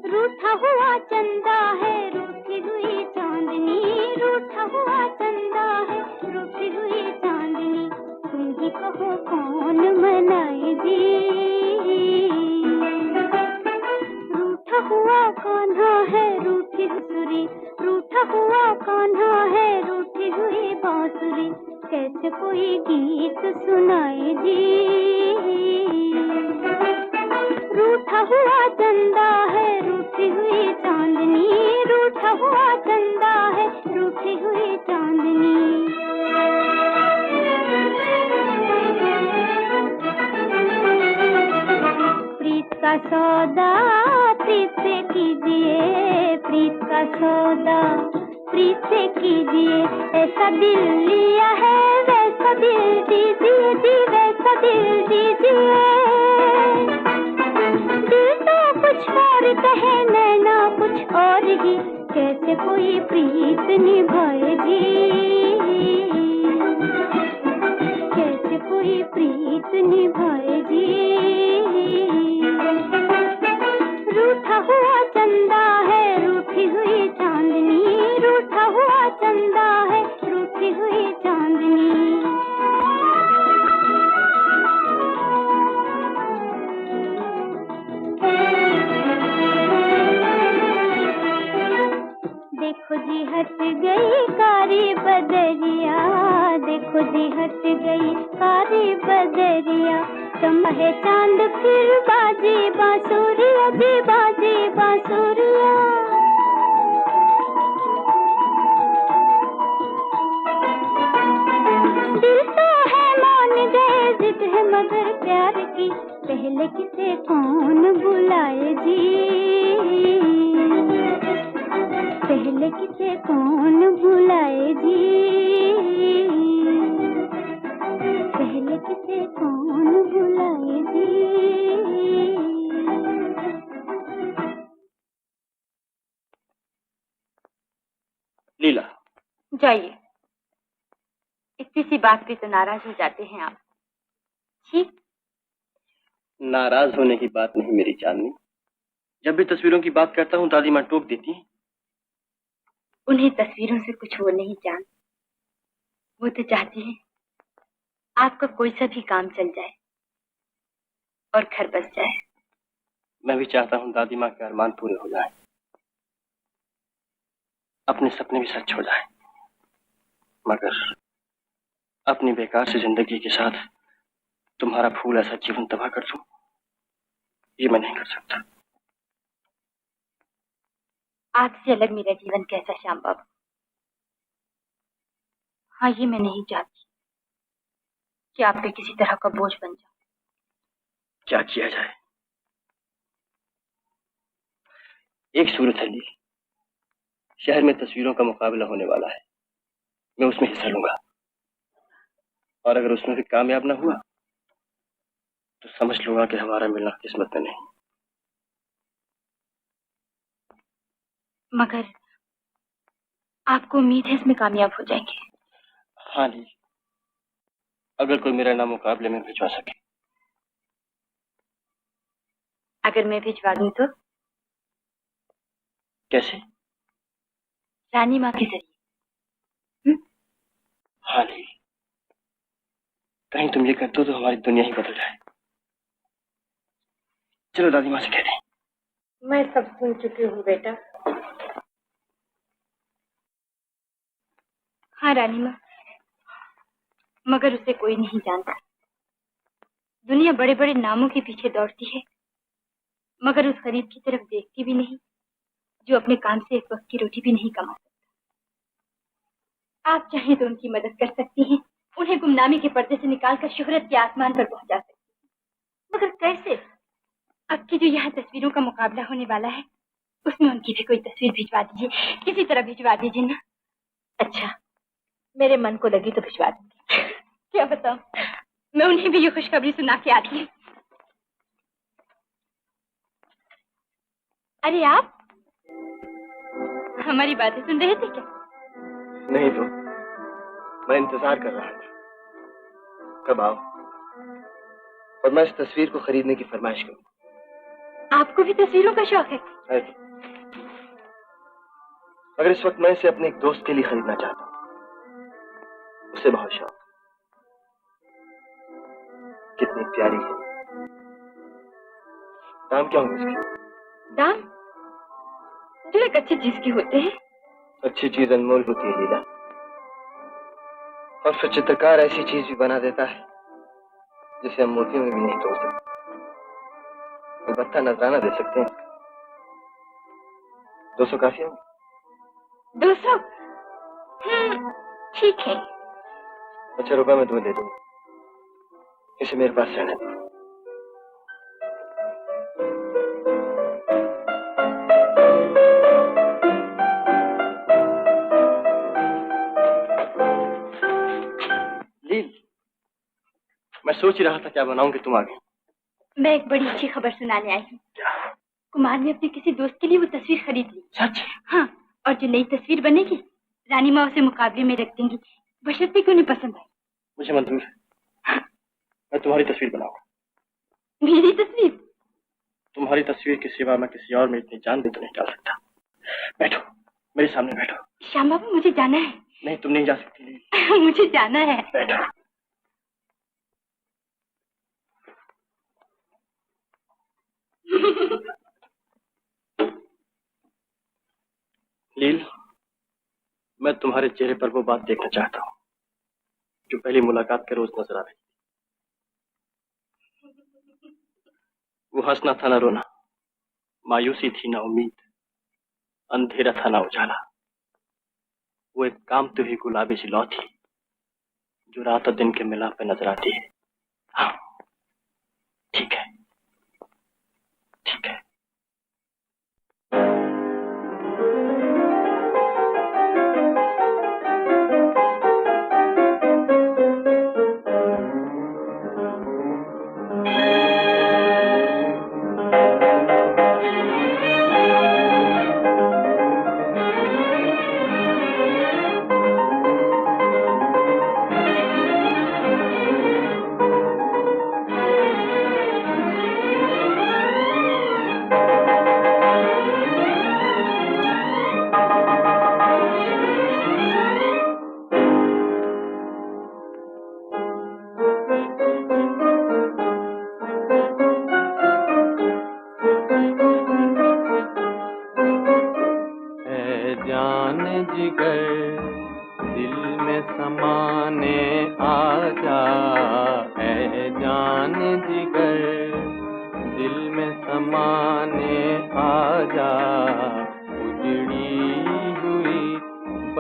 रूठा हुआ चंदा है, रूठी हुई चांदनी, रूठा हुआ चंदा है, रूठी हुई चांदनी, तुम ही कहो कौन मनाए जी। रूठा हुआ कान्हा है, रूठी हुई, रूठा हुआ कान्हा है, रूठी हुई बांसुरी, कैसे कोई गीत सुनाए जी। रूठा हुआ चंदा है, रूठी हुई चांदनी, रूठा हुआ चंदा है, रूठी हुई चांदनी। प्रीत का सौदा प्रीत से कीजिए, प्रीत का सौदा प्रीत से कीजिए, ऐसा दिल लिया है वैसा दिल दीजिए जी, वैसा दिल दीजिए। दिल तो कुछ और कहे, नैना कुछ और ही, कैसे कोई प्रीत निभाए जी, कैसे कोई प्रीत निभाए जी। रूठा हुआ चंदा है, रूठी हुई चांदनी, रूठा हुआ चंदा है, रूठी हुई चांदनी। देखो जी हट गई कारी बदरिया, देखो जी हट गई कारी बदरिया, चमके चांद फिर बाजी बांसुरिया जी, बाजी बांसुरिया। दिल तो है मान गए, जिद है मगर प्यार की, पहले किसे कौन बुलाए जी, पहले किसे कौन बुलाए जी, पहले किसे कौन बुलाए जी। लीला, जाइए, इतनी सी बात पे तो नाराज हो जाते हैं आप। ठीक, नाराज होने की बात नहीं मेरी चांदनी। जब भी तस्वीरों की बात करता हूँ दादी माँ टोक देती है। उन्हें तस्वीरों से कुछ वो नहीं जान, वो तो चाहती है आपका कोई सा भी काम चल जाए और घर बस जाए। मैं भी चाहता हूँ दादी माँ के अरमान पूरे हो जाए, अपने सपने भी सच हो जाए, मगर अपनी बेकार से जिंदगी के साथ तुम्हारा फूल ऐसा जीवन तबाह कर दूं, ये मैं नहीं कर सकता। आपसे अलग मेरा जीवन कैसा श्याम बाबू, हाँ, ये मैं नहीं चाहती कि आप पे किसी तरह का बोझ बन जाए। क्या किया जाए? एक सूरत है लील, शहर में तस्वीरों का मुकाबला होने वाला है, मैं उसमें हिस्सा लूंगा, और अगर उसमें भी कामयाब ना हुआ तो समझ लूंगा कि हमारा मिलना किस्मत में नहीं। मगर आपको उम्मीद है इसमें कामयाब हो जाएंगे? हाँ लील, अगर कोई मेरा नाम मुकाबले में भिजवा सके। अगर मैं भिजवा दूं तो? कैसे? रानी माँ के जरिए। हाँ लील, कहीं तुम ये कर दो तो हमारी दुनिया ही बदल जाए। चलो दादी माँ से कह दें। मैं सब सुन चुकी हूँ बेटा। हाँ रानी माँ, मगर उसे कोई नहीं जानता। दुनिया बड़े बड़े नामों के पीछे दौड़ती है, मगर उस गरीब की तरफ देखती भी नहीं जो अपने काम से एक वक्त की रोटी भी नहीं कमा सकता। आप चाहें तो उनकी मदद कर सकती हैं, उन्हें गुमनामी के पर्दे से निकालकर शोहरत के आसमान पर पहुंचा सकती हैं। मगर कैसे? अब की जो यहाँ तस्वीरों का मुकाबला होने वाला है, उसमें उनकी भी कोई तस्वीर भिजवा दीजिए, किसी तरह भिजवा दीजिए ना। अच्छा, मेरे मन को लगी तो भिजवा दूंगी। क्या बताऊं, मैं उन्हें भी ये खुशखबरी सुना के आती हूँ। अरे आप हमारी बातें सुन रहे थे क्या? नहीं तो मैं इंतजार कर रहा था कब आओ और मैं इस तस्वीर को खरीदने की फरमाइश करूं। आपको भी तस्वीरों का शौक है? मगर इस वक्त मैं इसे अपने एक दोस्त के लिए खरीदना चाहता हूँ, उसे बहुत शौक। कितनी प्यारी है। दाम क्या होंगे इसके? दाम जो एक अच्छी चीज के होते हैं। अच्छी चीज अनमोल होती है लीला, और फिर चित्रकार ऐसी चीज भी बना देता है जिसे हम मोतियों में भी नहीं तोड़ सकते। अलबत्ता नजराना दे सकते हैं। 200 काफी होंगे? 200? ठीक है। अच्छा रुपया मैं तुम्हें दे दूंगा, इसे मेरे पास रहने दो। लील, मैं सोच ही रहा था क्या बनाऊं कि तुम आ गई। मैं एक बड़ी अच्छी खबर सुनाने आई हूँ। कुमार ने अपने किसी दोस्त के लिए वो तस्वीर खरीद ली। सच? हाँ, और जो नई तस्वीर बनेगी रानी माँ उसे मुकाबले में रख देंगी, बशर्ते कि उन्हें पसंद आए। मुझे मंजूर है। मैं तुम्हारी तस्वीर बनाऊंगा। मेरी तस्वीर? तुम्हारी तस्वीर के सिवा मैं किसी और में इतनी जान भी तो नहीं डाल सकता। बैठो, मेरे सामने बैठो। श्याम बाबू, मुझे जाना है। नहीं, तुम नहीं जा सकती। मुझे जाना है। बैठो। लील, मैं तुम्हारे चेहरे पर वो बात देखना चाहता हूँ जो पहली मुलाकात के रोज नजर आ रही। वो हंसना था ना रोना, मायूसी थी ना उम्मीद, अंधेरा था ना उजाला। वो एक कामती हुई गुलाबी सी लौ थी जो रात और दिन के मिलाप पे नजर आती है। हाँ, ठीक है, ठीक है।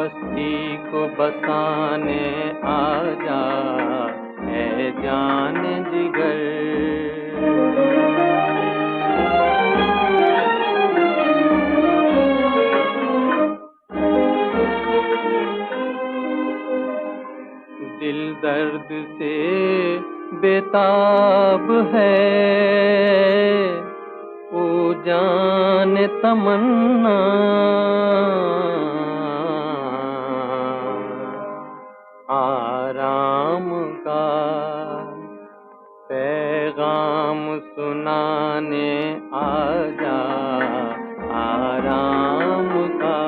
बस्ती को बसाने आजा है जान जिगर। दिल दर्द से बेताब है, ओ जान तमन्ना आराम का पैगाम सुनाने आजा, आराम का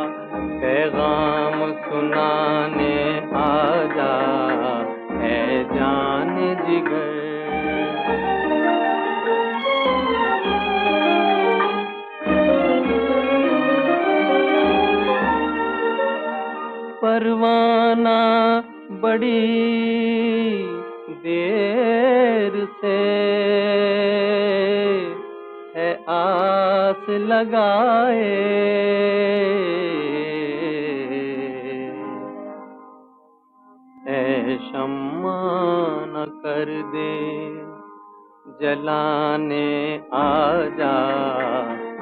पैगाम सुनाने आजा है जान जिगर। परवाना बड़ी देर से है आस लगाए, ऐ शम्मा न कर दे जलाने आजा,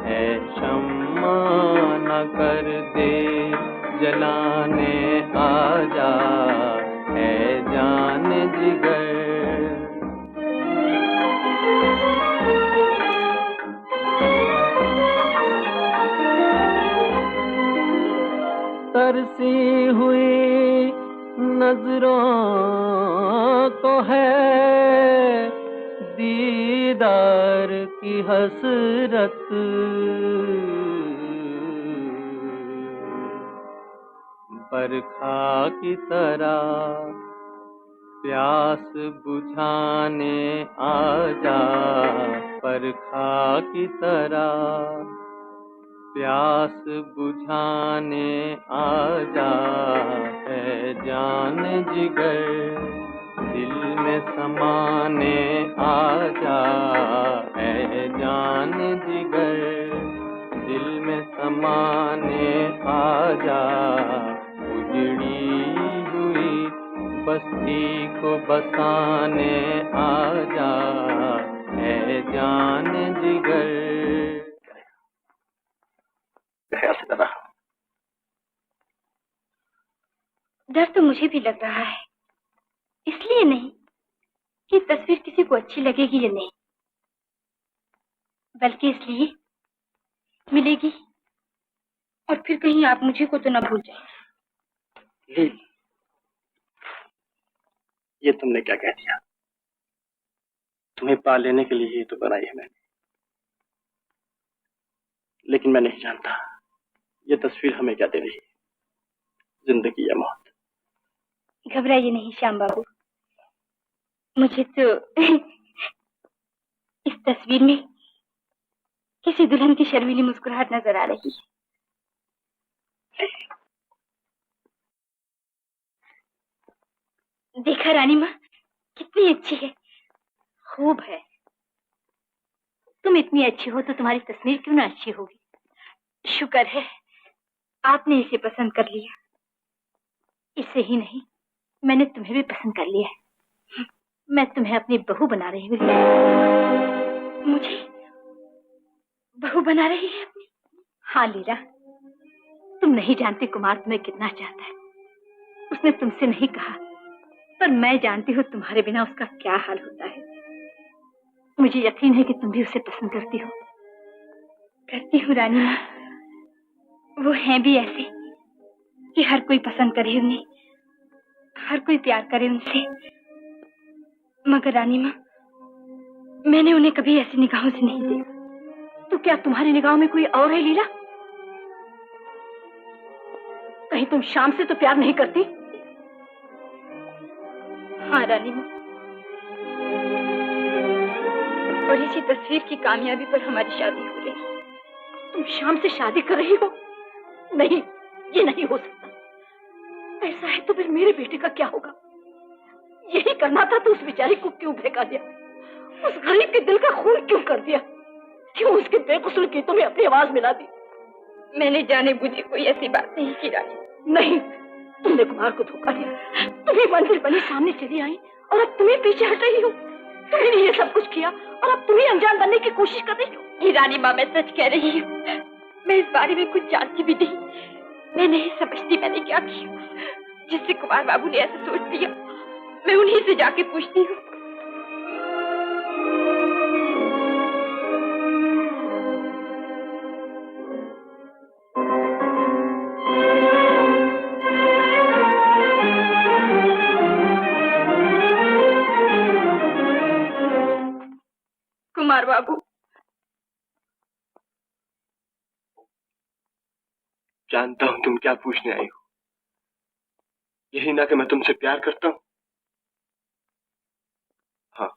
ऐ शम्मा न कर दे जलाने आजा है जान जिगर। तरसी हुई नजरों को है दीदार की हसरत, बरखा की तरह प्यास बुझाने आजा, बरखा की तरह प्यास बुझाने आजा है जान जिगर। दिल में समाने आजा है जान जिगर, दिल में समाने आजा, उजड़ी हुई बस्ती को बसाने आजा है जान जिगर। डर तो मुझे भी लग रहा है, इसलिए नहीं कि तस्वीर किसी को अच्छी लगेगी या नहीं, बल्कि इसलिए मिलेगी और फिर कहीं आप मुझे को तो ना भूल जाए। लील, ये तुमने क्या कह दिया? तुम्हें पा लेने के लिए ही तो बनाई है मैंने, लेकिन मैं नहीं जानता ये तस्वीर हमें क्या दे रही है, जिंदगी या मौत। घबराइए नहीं श्याम बाबू, मुझे तो इस तस्वीर में किसी दुल्हन की शर्मीली मुस्कुराहट नजर आ रही है। देखा रानी माँ कितनी अच्छी है, खूब है। तुम इतनी अच्छी हो तो तुम्हारी तस्वीर क्यों ना अच्छी होगी। शुक्र है आपने इसे पसंद कर लिया। इसे ही नहीं, मैंने तुम्हें भी पसंद कर लिया है। मैं तुम्हें अपनी बहू बना रही हूँ। मुझे बहू बना रही है अपनी? हाँ लीला, तुम नहीं जानती कुमार तुम्हें कितना चाहता है। उसने तुमसे नहीं कहा, पर मैं जानती हूँ तुम्हारे बिना उसका क्या हाल होता है। मुझे यकीन है कि तुम भी उसे पसंद करती हो। करती हूँ रानी माँ, वो हैं भी ऐसे कि हर कोई पसंद करे उन्हें, हर कोई प्यार करे उनसे। मगर रानी माँ, मैंने उन्हें कभी ऐसी निगाहों से नहीं देखा। तो क्या तुम्हारी निगाहों में कोई और है लीला? कहीं तुम शाम से तो प्यार नहीं करती? हाँ रानी माँ, और इसी तस्वीर की कामयाबी पर हमारी शादी हो रही। तुम शाम से शादी कर रही हो? नहीं, ये नहीं हो सकता। ऐसा है तो फिर मेरे बेटे का क्या होगा? यही करना था तो उस बेचारी को क्यों भगा दिया? उस गरीब के दिल का खून क्यों कर दिया? क्यों उसके बेकसूर गीतों में अपनी आवाज मिला दी? मैंने जाने बुझे कोई ऐसी बात नहीं की रानी। नहीं, तुमने कुमार को धोखा दिया, तुम्हें मंजिल बनी सामने चली आई और अब तुम्हें पीछे हट रही हो। तुमने ये सब कुछ किया और अब तुम्हें अनजान बनने की कोशिश कर रही हो। ये रानी माँ, मैं सच कह रही हूँ, मैं इस बारे में कुछ जानती भी नहीं। मैं नहीं समझती मैंने क्या किया जिससे कुमार बाबू ने ऐसा सोच लिया। मैं उन्हीं से जाके पूछती हूँ। कुमार बाबू, जानता हूं तुम क्या पूछने आई हो। यही ना कि मैं तुमसे प्यार करता हूं। हाँ,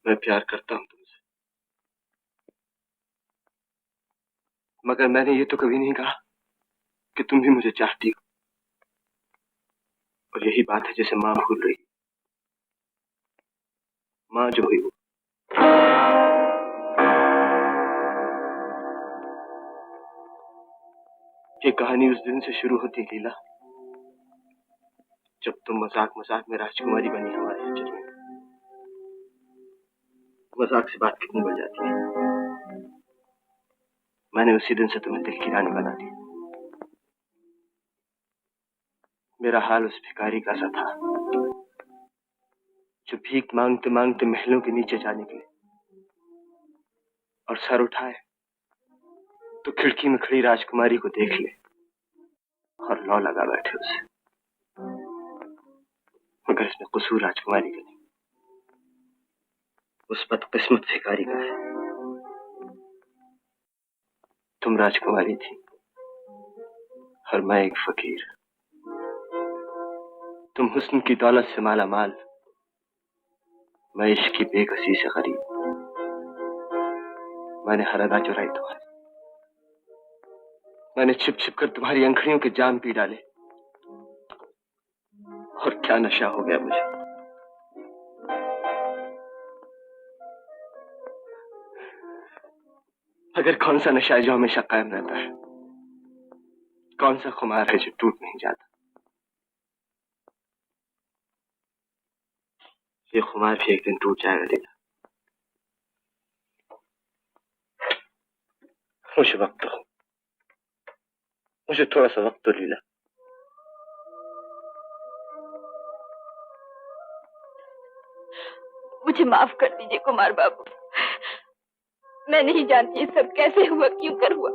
मैं प्यार करता हूं तुमसे, मगर मैंने ये तो कभी नहीं कहा कि तुम भी मुझे चाहती हो। और यही बात है जैसे माँ भूल रही, माँ जो हुई वो। ये कहानी उस दिन से शुरू होती है लीला, जब तुम मजाक मजाक में राजकुमारी बनी हमारे अंचल में। मजाक से बात कितनी बढ़ जाती है। मैंने उसी दिन से तुम्हें दिल की रानी बना दिया। मेरा हाल उस भिखारी का सा था जो भीख मांगते मांगते महलों के नीचे जा निकले और सर उठाए तो खिड़की में खड़ी राजकुमारी को देख ले और लौ लगा बैठे उसे। मगर इसमें कसूर राजकुमारी का नहीं, उस बदकिस्मत भिखारी का है। तुम राजकुमारी थी और मैं एक फकीर। तुम हुस्न की दौलत से माला माल, मैं इश्क की बेकसी से गरीब। मैंने हर अदा चुराई तुम्हारी, मैंने छिप छिप कर तुम्हारी अंखड़ियों के जाम पी डाले। और क्या नशा हो गया मुझे। अगर कौन सा नशा है जो हमेशा कायम रहता है, कौन सा खुमार है जो टूट नहीं जाता। ये खुमार भी एक दिन टूट जाएगा लीला। मुझे वक्त दो, मुझे थोड़ा सा वक्त दो लीला। मुझे माफ कर दीजिए कुमार बाबू, मैं नहीं जानती ये सब कैसे हुआ, क्यों कर हुआ।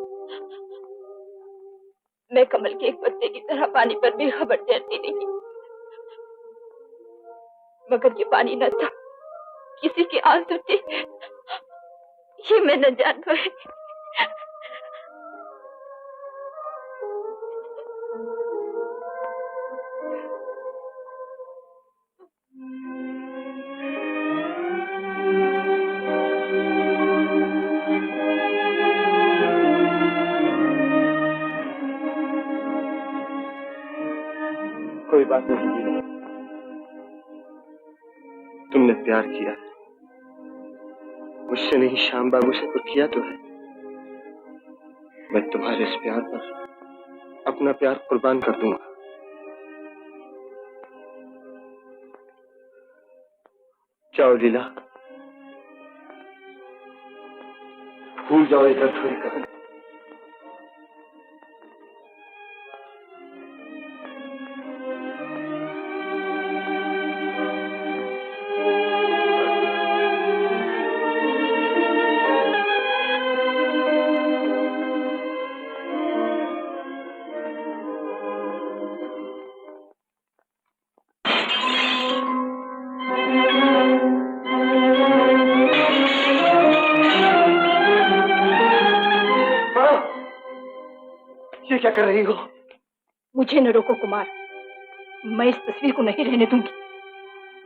मैं कमल के एक पत्ते की तरह पानी पर बेखबर तैरती रही, मगर ये पानी न था, किसी के आंसू थे। ये मैं न जान पाई। कोई बात नहीं, तुमने प्यार किया, मुझसे नहीं श्याम बाबू से, पर किया तो है। मैं तुम्हारे इस प्यार पर अपना प्यार कुर्बान कर दूंगा। जाओ लीला, भूल जाओ इधर थोड़ी कहानी। ये क्या कर रही हो? मुझे न रोको कुमार, मैं इस तस्वीर को नहीं रहने दूंगी।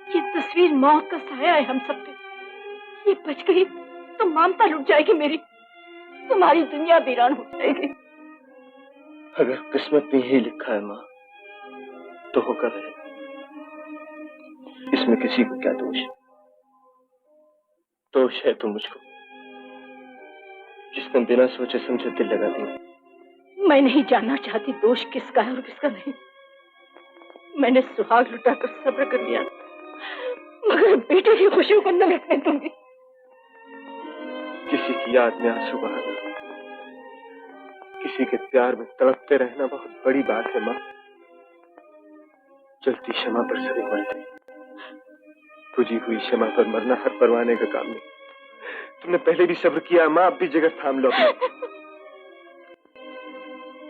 ये तस्वीर मौत का साया है हम सब पे। ये बच गई तो ममता लुट जाएगी मेरी, तुम्हारी दुनिया वीरान हो जाएगी। अगर किस्मत में यही लिखा है माँ, तो होकर रहे। इसमें किसी को क्या दोष है? दोष है तो मुझको, जिसने बिना सोचे समझे दिल लगा दिया। मैं नहीं जानना चाहती दोष किसका है और किसका नहीं। मैंने सुहाग लुटाकर सब्र कर लिया, मगर बेटे की खुशियों को न मिटने दूंगी। किसी की याद में आंसू बहाना, किसी के प्यार में तड़पते रहना बहुत बड़ी बात है माँ। चलती क्षमा पर सभी मरते, बुझी हुई क्षमा पर मरना हर परवाने का काम नहीं। तुमने पहले भी सब्र किया माँ, अब भी जगह थाम लो अपनी।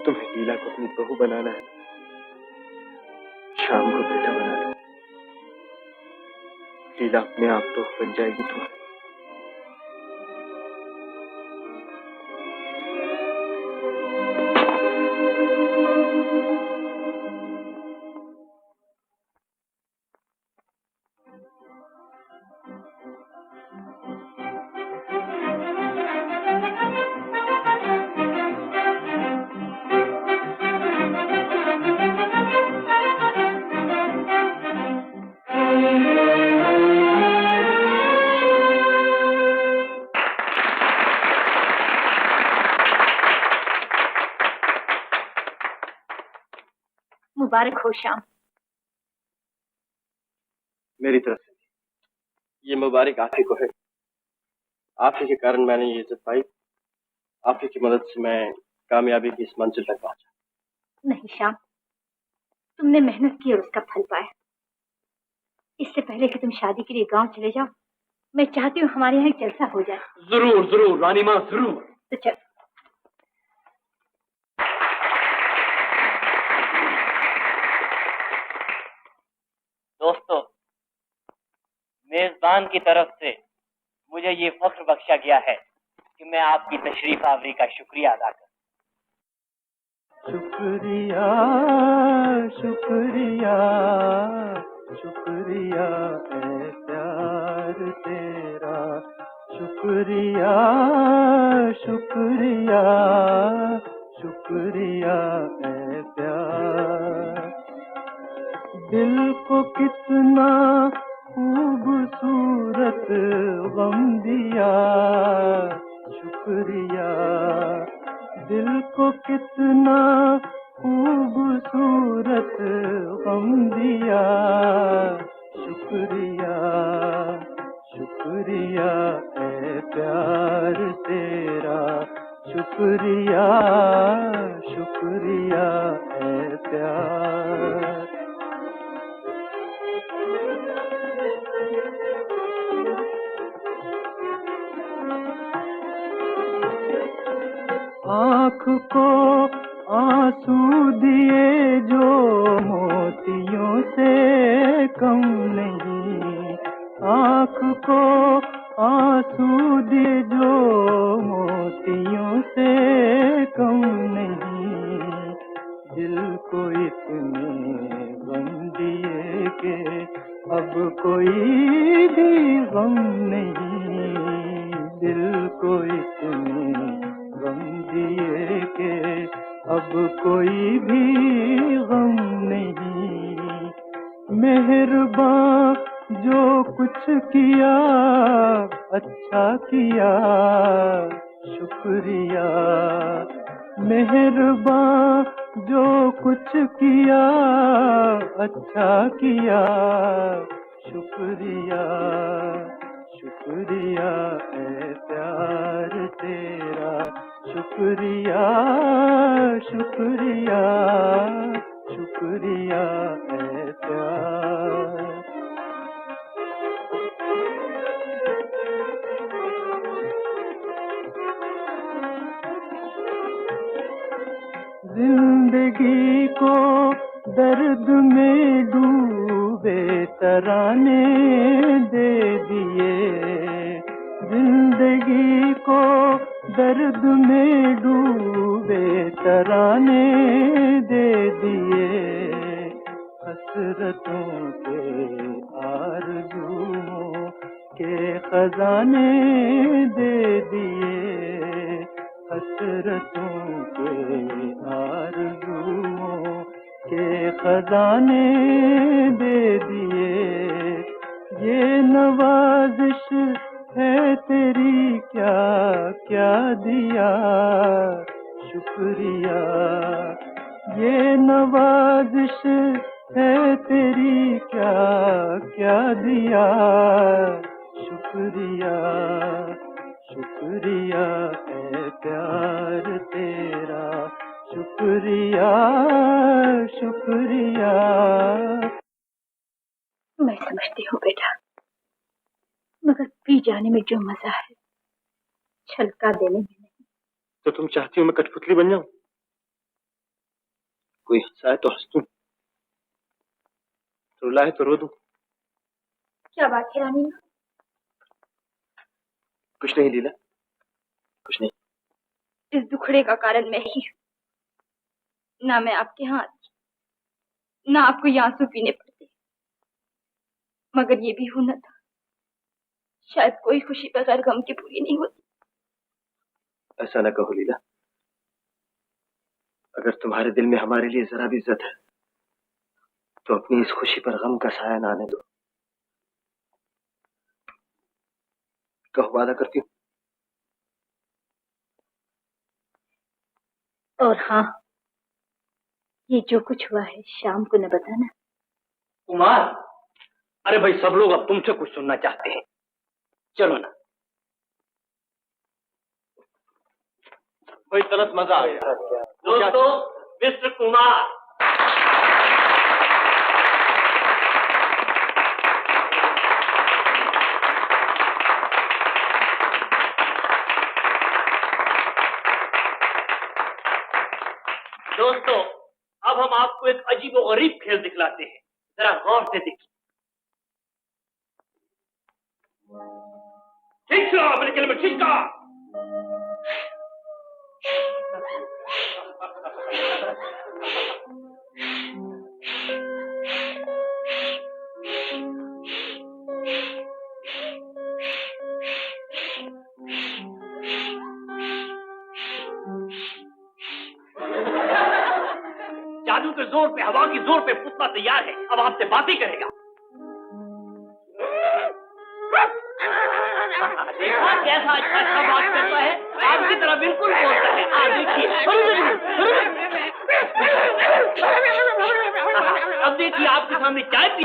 तुम्हें लीला को अपनी बहू बनाना है, शाम को बेटा बना लो। लीला अपने आप तो बन जाएगी तुम्हें। मुबारक हो श्याम। मेरी तरफ से ये मुबारक आप ही को है। आप ही के कारण मैंने ये इज्जत पाई, आप ही की मदद से मैं कामयाबी की इस मंजिल तक पहुंचा। नहीं श्याम, तुमने मेहनत की और उसका फल पाया। इससे पहले कि तुम शादी के लिए गांव चले जाओ, मैं चाहती हूँ हमारे यहाँ एक जलसा हो जाए। जरूर जरूर रानी माँ, जरूर। तो चल। दोस्तों, मेजबान की तरफ से मुझे ये फख्र बख्शा गया है कि मैं आपकी तशरीफ आवरी का शुक्रिया अदा करूं। शुक्रिया शुक्रिया शुक्रिया है प्यार तेरा, शुक्रिया शुक्रिया शुक्रिया है प्यार। दिल को कितना खूबसूरत गम दिया, शुक्रिया। दिल को कितना खूबसूरत गम दिया, शुक्रिया शुक्रिया है प्यार तेरा, शुक्रिया शुक्रिया है प्यार। आँख को आंसू दिए जो मोतियों से कम नहीं, आँख को आंसू दिए जो मोतियों से कम नहीं। दिल को इतने गम दिए कि अब कोई भी गम नहीं, दिल को इतने गम दिए के अब कोई भी गम नहीं। मेहरबान जो कुछ किया अच्छा किया, शुक्रिया। मेहरबान जो कुछ किया अच्छा किया, शुक्रिया शुक्रिया है प्यार तेरा, शुक्रिया शुक्रिया शुक्रिया है प्यार। जिंदगी को दर्द में डूबे तराने दे दिए, जिंदगी को दर्द में डूबे तराने दे दिए। हसरतों के आरज़ुओं के खजाने दे दिए, हसरतों के आरज़ुओं के खजाने दे दिए। ये नवाजिश है तेरी क्या क्या दिया, शुक्रिया, ये नवाजिश है तेरी क्या क्या दिया, शुक्रिया शुक्रिया है प्यार तेरा, शुक्रिया शुक्रिया। मैं समझती हूँ बेटा, मगर पी जाने में जो मजा है छलका देने में नहीं। तो तुम चाहती हो मैं कठपुतली बन जाऊं? कोई हंसाए तो हंस दूं, रुलाए तो रो दूं। क्या बात है रानी? कुछ नहीं लीला, कुछ नहीं। इस दुखड़े का कारण मैं ही हूँ। ना मैं आपके यहाँ आती, ना आपको ये आंसू पीने पड़ते, मगर ये भी होना था। शायद कोई खुशी बगैर गम के पूरी नहीं होती। ऐसा न कहो लीला, अगर तुम्हारे दिल में हमारे लिए जरा भी इज्जत है तो अपनी इस खुशी पर गम का साया न आने दो। कहो, वादा करती हूँ। और हाँ, ये जो कुछ हुआ है शाम को न बताना। कुमार, अरे भाई सब लोग अब तुमसे कुछ सुनना चाहते हैं, चलो ना। भाई तलत मजा आ गया। दोस्तों, मिस्टर कुमार। दोस्तों, अब हम आपको एक अजीब और गरीब खेल दिखलाते हैं, जरा गौर से देखिए। ठीक से अपने खेल में ठीक कहा। जादू के जोर पे, हवा की जोर पे पुतला तैयार है, अब आपसे बातें करेगा। देखा कैसा अच्छा अच्छा बात करता है, आपकी तरह बिल्कुल बोलता है। अब देखिए आपके सामने चाय पी।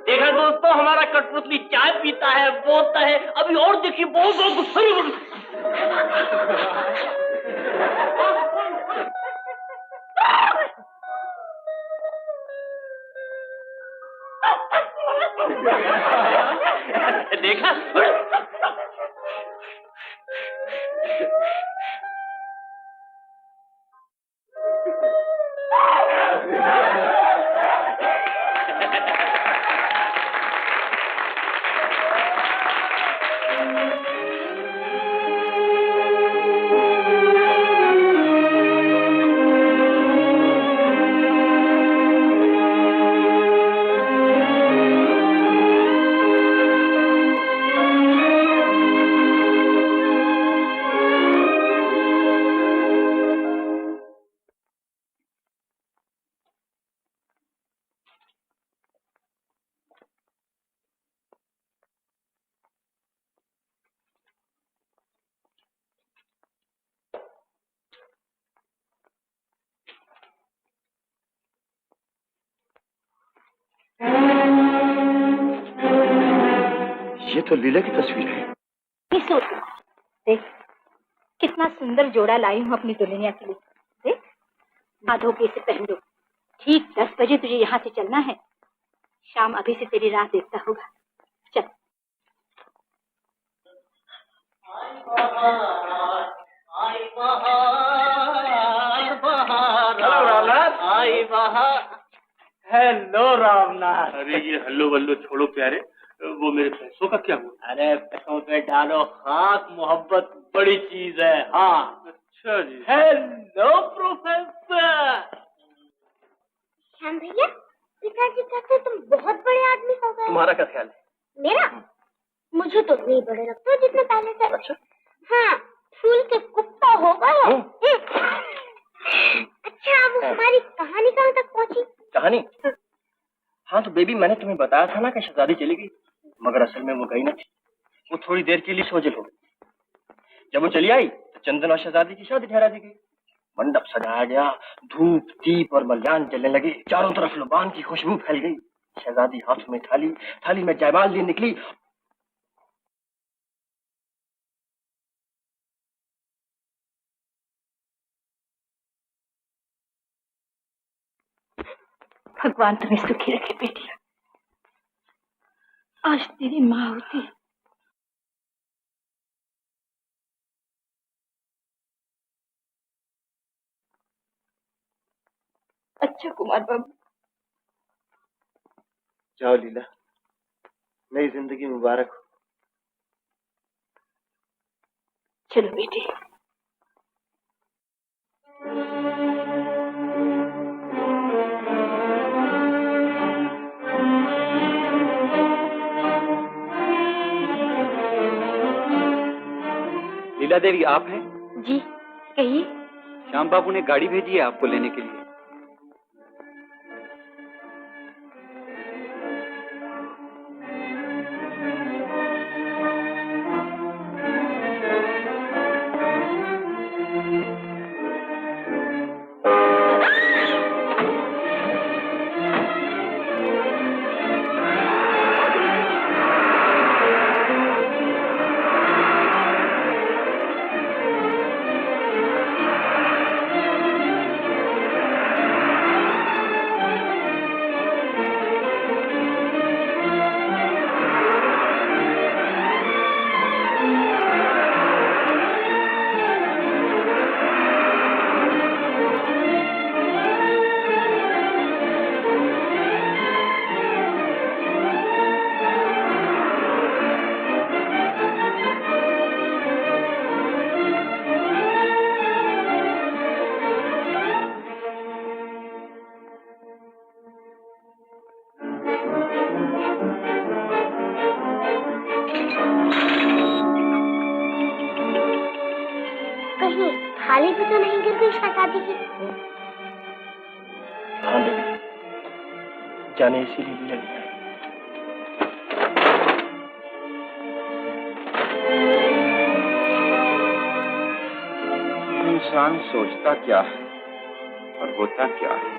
देखा दोस्तों, हमारा कठपुतली चाय पीता है, बोलता है। अभी और देखिए, बहुत बहुत गुस्सा। देखा? ये तो लीला की तस्वीर है। देख कितना सुंदर जोड़ा लाई हूँ अपनी दुल्हनिया के लिए। देख, बांधो के इसे पहन दो। ठीक 10 बजे तुझे यहाँ से चलना है। शाम अभी से तेरी राह देखता होगा। चल। हेलो रामनाथ। आई बहार। हेलो रामनाथ। अरे ये हल्लो बल्लो छोड़ो प्यारे, वो मेरे पैसों का क्या हुआ? अरे पैसों पे डालो खाक, मोहब्बत बड़ी चीज है। हाँ। अच्छा जी। Hello professor. श्याम भैया, पिताजी कहते तुम बहुत बड़े आदमी हो गए। तुम्हारा क्या ख्याल है? मेरा? मुझे तो नहीं बड़े लगते हो जितने पहले थे। अच्छा। हाँ, फूल के कुत्ता हो गए हो। अच्छा, अब हमारी कहानी कहाँ तक पहुँची? कहानी? हाँ तो बेबी, मैंने तुम्हें बताया था ना कि शहजादी चली गई, मगर असल में वो गई न थी। वो थोड़ी देर के लिए सोजल हो गई। जब वो चली आई तो चंदन और शहजादी की शादी ठहरा दी गई। मंडप सजाया गया, धूप दीप और मल्यान जलने लगे, चारों तरफ लुबान की खुशबू फैल गई। शहजादी हाथ में थाली में जयमाल लिए निकली। भगवान तुम्हें सुखी रखे बेटी। आज तेरी माँ होती। अच्छा कुमार बाबू। जाओ लीला, नई जिंदगी मुबारक हो। चलो बेटी। लीला देवी आप हैं? जी कहिए। श्याम बाबू ने गाड़ी भेजी है आपको लेने के लिए। थाली भी तो नहीं गिर गई शहजादी की? हाँ बेबी, जाने इसीलिए लिया गया। इंसान सोचता क्या है और होता क्या है।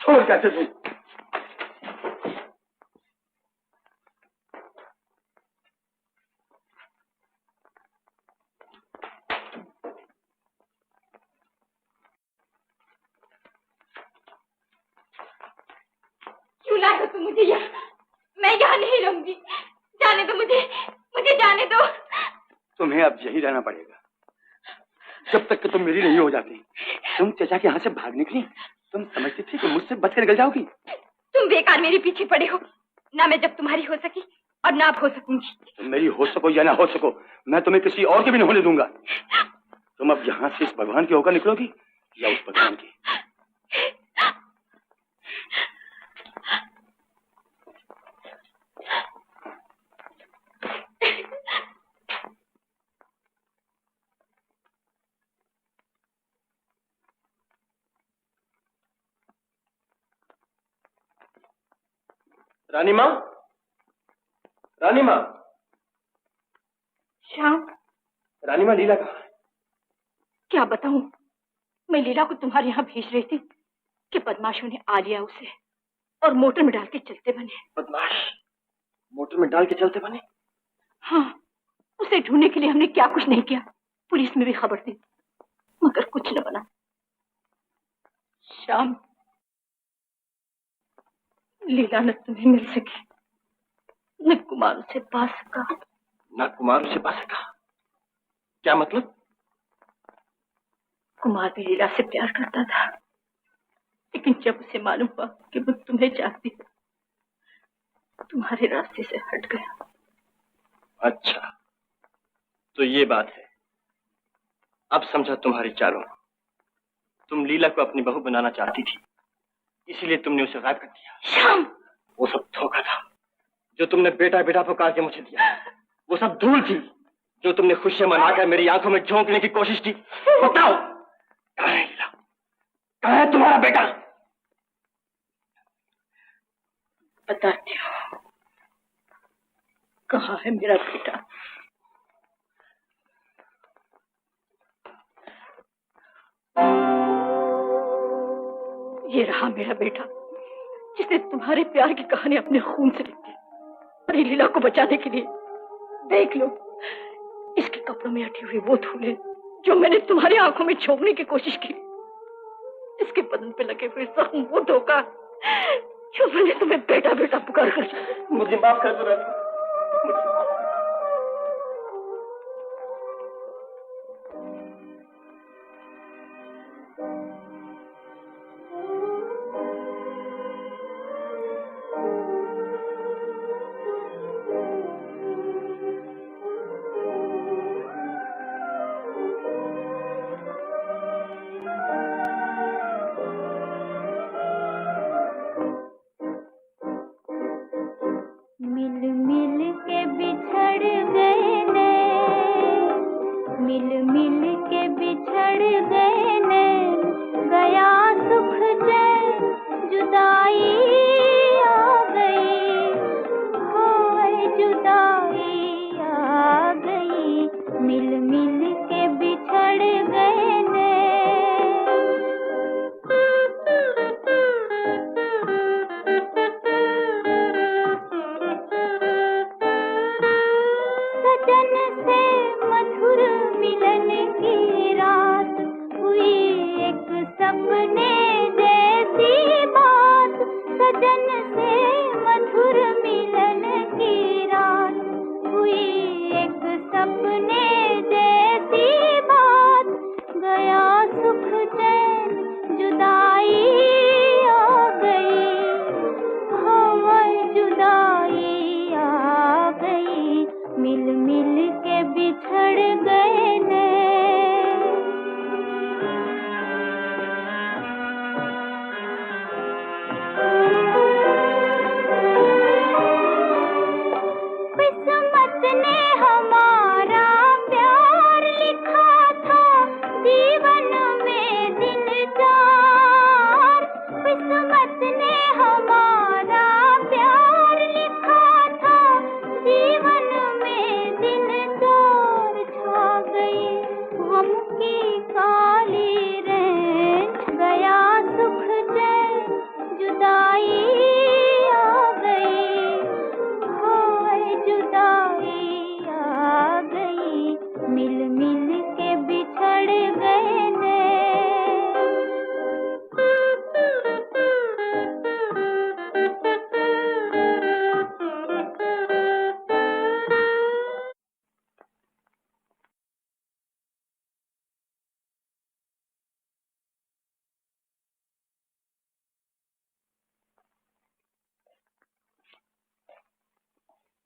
छोड़ कैसे दूं? क्यों लाए हो तुम मुझे यहाँ? मैं यहाँ नहीं रहूंगी। जाने दो मुझे, मुझे जाने दो। तुम्हें अब यही रहना पड़ेगा जब तक कि तुम मेरी नहीं हो जाती। तुम चचा के यहाँ से भाग निकली, तुम समझती थी कि मुझसे बचकर निकल जाओगी। तुम बेकार मेरे पीछे पड़े हो। ना मैं जब तुम्हारी हो सकी और ना अब हो सकूंगी। तुम मेरी हो सको या ना हो सको, मैं तुम्हें किसी और के भी नहीं होने दूंगा। तुम अब यहाँ से इस भगवान की होकर निकलोगी या उस भगवान की? रानी माँ, रानी माँ। श्याम। रानी माँ, लीला कहाँ है? क्या बताऊं? मैं लीला को तुम्हारे यहाँ भेज रही थी कि बदमाशों ने आ लिया उसे और मोटर में डाल के चलते बने। बदमाश मोटर में डाल के चलते बने? हाँ, उसे ढूंढने के लिए हमने क्या कुछ नहीं किया। पुलिस में भी खबर दी मगर कुछ न बना। श्याम, लीला न तुम्हें मिल सकी न कुमार उसे पा सका। ना कुमार उसे पा सका? क्या मतलब? कुमार भी लीला से प्यार करता था, लेकिन जब उसे मालूम हुआ कि वो तुम्हें चाहती है, तुम्हारे रास्ते से हट गया। अच्छा, तो ये बात है। अब समझा तुम्हारी चालों। तुम लीला को अपनी बहू बनाना चाहती थी, इसीलिए तुमने उसे गायब कर दिया। श्याम, वो सब धोखा था। जो तुमने बेटा बेटा पुकार के मुझे दिया, वो सब धूल थी। जो तुमने खुशियां मनाकर मेरी आंखों में झोंकने की कोशिश की। बताओ, कहाँ है लीला? कहाँ है तुम्हारा बेटा? बताती हूँ कहाँ है मेरा बेटा। ये रहा मेरा बेटा, जिसने तुम्हारे प्यार की कहानी अपने खून से लिखी। अरे लीला को बचाने के लिए देख लो, इसके कपड़ों में अटी हुई वो धूलें जो मैंने तुम्हारी आंखों में झोंकने की कोशिश की। इसके बदन पे लगे हुए जख्म वो धोखा जो मैंने तुम्हें बेटा बेटा पुकार कर। मुझे माफ कर दो रानी।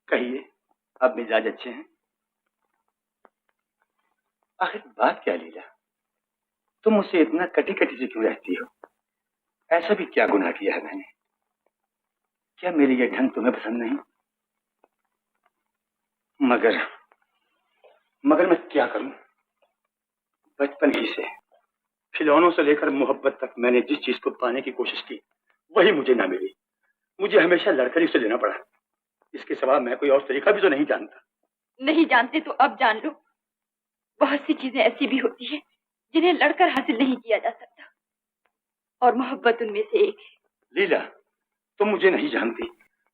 कहिए, अब मिजाज अच्छे हैं? आखिर बात क्या लीला, तुम मुझसे इतना कटी कटी से क्यों रहती हो? ऐसा भी क्या गुनाह किया है मैंने? क्या मेरी ये ढंग तुम्हें पसंद नहीं? मगर मैं क्या करूं? बचपन ही से खिलौनों से लेकर मोहब्बत तक मैंने जिस चीज को पाने की कोशिश की वही मुझे ना मिली। मुझे हमेशा लड़कर ही उसे लेना पड़ा। इसके सिवा मैं कोई और तरीका भी तो नहीं जानता। नहीं जानते तो अब जान लो। बहुत सी चीजें ऐसी भी होती है जिन्हें लड़कर हासिल नहीं किया जा सकता, और मोहब्बत उनमें से एक है। लीला, तुम मुझे नहीं जानती।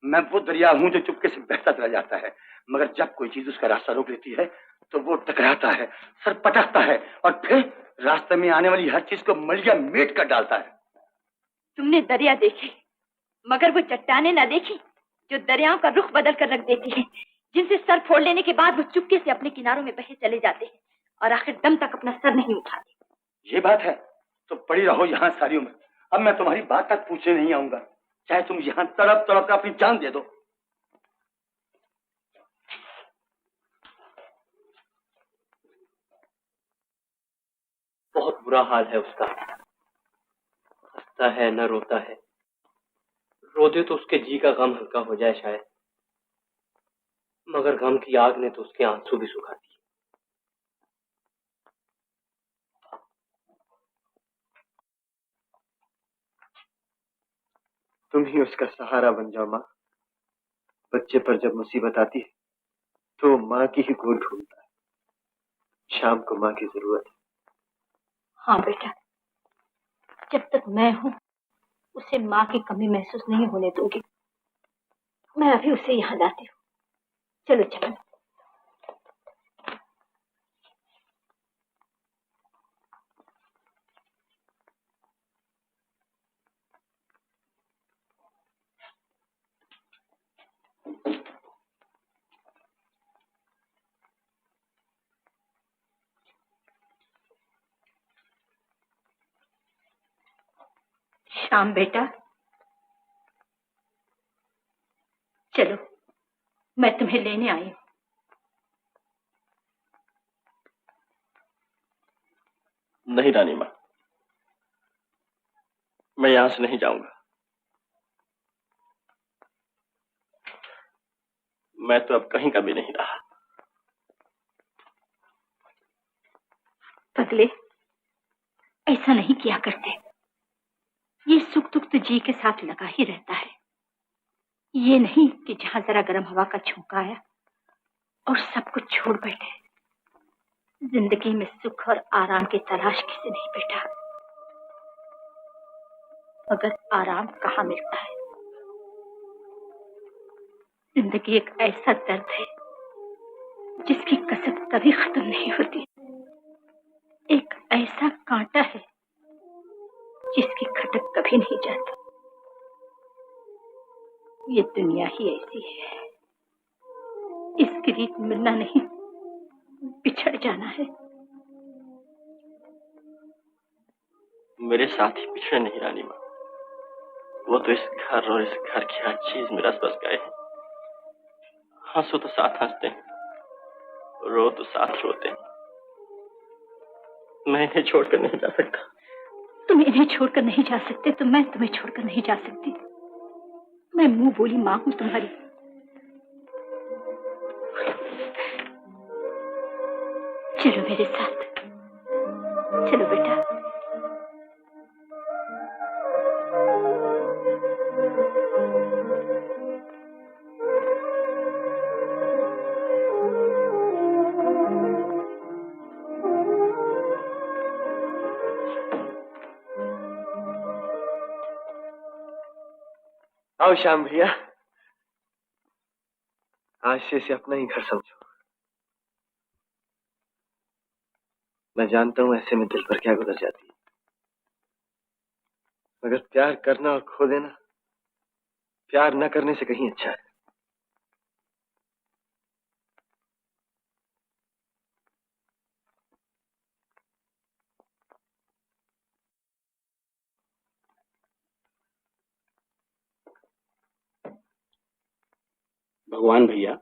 मैं वो दरिया हूं जो चुपके से बहता चला जाता है, मगर जब कोई चीज उसका रास्ता रोक लेती है तो वो टकराता है, सर पटकता है और फिर रास्ते में आने वाली हर चीज को मलिया मेट कर डालता है। तुमने दरिया देखे मगर वो चट्टाने ना देखी जो दरियाओं का रुख बदल कर रख देती है, जिनसे सर फोड़ लेने के बाद वो चुपके से अपने किनारों में बहे चले जाते हैं और आखिर दम तक अपना सर नहीं उठाते। ये बात है तो पड़ी रहो यहाँ सारी उम्र। अब मैं तुम्हारी बात तक पूछने नहीं आऊंगा, चाहे तुम यहाँ तड़प तड़प कर अपनी जान दे दो। बहुत बुरा हाल है उसका, हंसता है न रोता है। रोते तो उसके जी का गम हल्का हो जाए शायद, मगर गम की आग ने तो उसके आंसू भी सुखा दिए। तुम ही उसका सहारा बन जाओ माँ। बच्चे पर जब मुसीबत आती है तो माँ की ही गोद ढूंढता है। शाम को माँ की जरूरत है। हाँ बेटा, जब तक मैं हूँ उसे माँ की कमी महसूस नहीं होने दूंगी। मैं अभी उसे यहाँ लाती हूँ। चलो चलो। श्याम बेटा, चलो मैं तुम्हें लेने आई हूँ। नहीं रानी माँ, मैं यहां से नहीं जाऊंगा। मैं तो अब कहीं का भी नहीं रहा। पगले, ऐसा नहीं किया करते। ये सुख दुख तो जी के साथ लगा ही रहता है। ये नहीं कि जहां जरा गर्म हवा का झोंका आया और सब कुछ छोड़ बैठे। जिंदगी में सुख और आराम की तलाश किसे नहीं बेटा, मगर आराम कहाँ मिलता है। जिंदगी एक ऐसा दर्द है जिसकी कसक कभी खत्म नहीं होती। एक ऐसा कांटा है जिसकी खटक कभी नहीं जाती। ये दुनिया ही ऐसी है। इसकी रीत मिलना नहीं, बिछड़ जाना है। मेरे साथ ही पिछड़े नहीं रानी माँ। वो तो इस घर और इस घर की हर चीज में रस बस गए हैं। हंसो तो साथ हंसते हैं, रो तो साथ रोते हैं। मैं इन्हें छोड़कर नहीं जा सकता। तुम इन्हें छोड़कर नहीं जा सकते तो मैं तुम्हें छोड़कर नहीं जा सकती। मैं मुंह बोली माँ हूं तुम्हारी। चलो मेरे साथ, चलो बेटा। आओ श्याम भैया, आज से इसे अपना ही घर समझो। मैं जानता हूं ऐसे में दिल पर क्या गुजर जाती है, मगर प्यार करना और खो देना प्यार न करने से कहीं अच्छा है। भगवान भैया।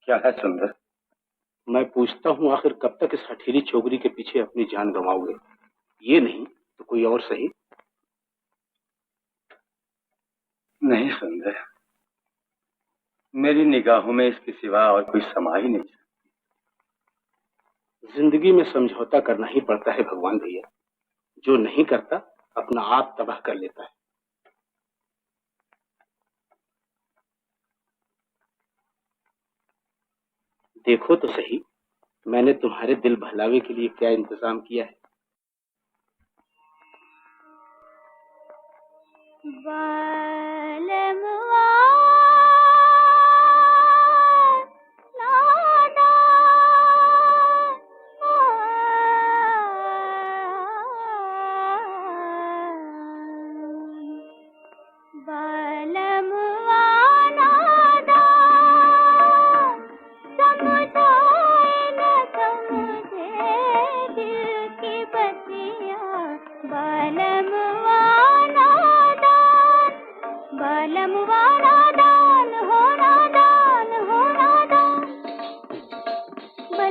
क्या है सुंदर? मैं पूछता हूँ आखिर कब तक इस हठीली छोकरी के पीछे अपनी जान गंवाओगे? ये नहीं तो कोई और सही। नहीं सुंदर, मेरी निगाहों में इसके सिवा और कोई समा ही नहीं सकता। जिंदगी में समझौता करना ही पड़ता है भगवान भैया। जो नहीं करता अपना आप तबाह कर लेता है। देखो तो सही, मैंने तुम्हारे दिल बहलावे के लिए क्या इंतजाम किया है।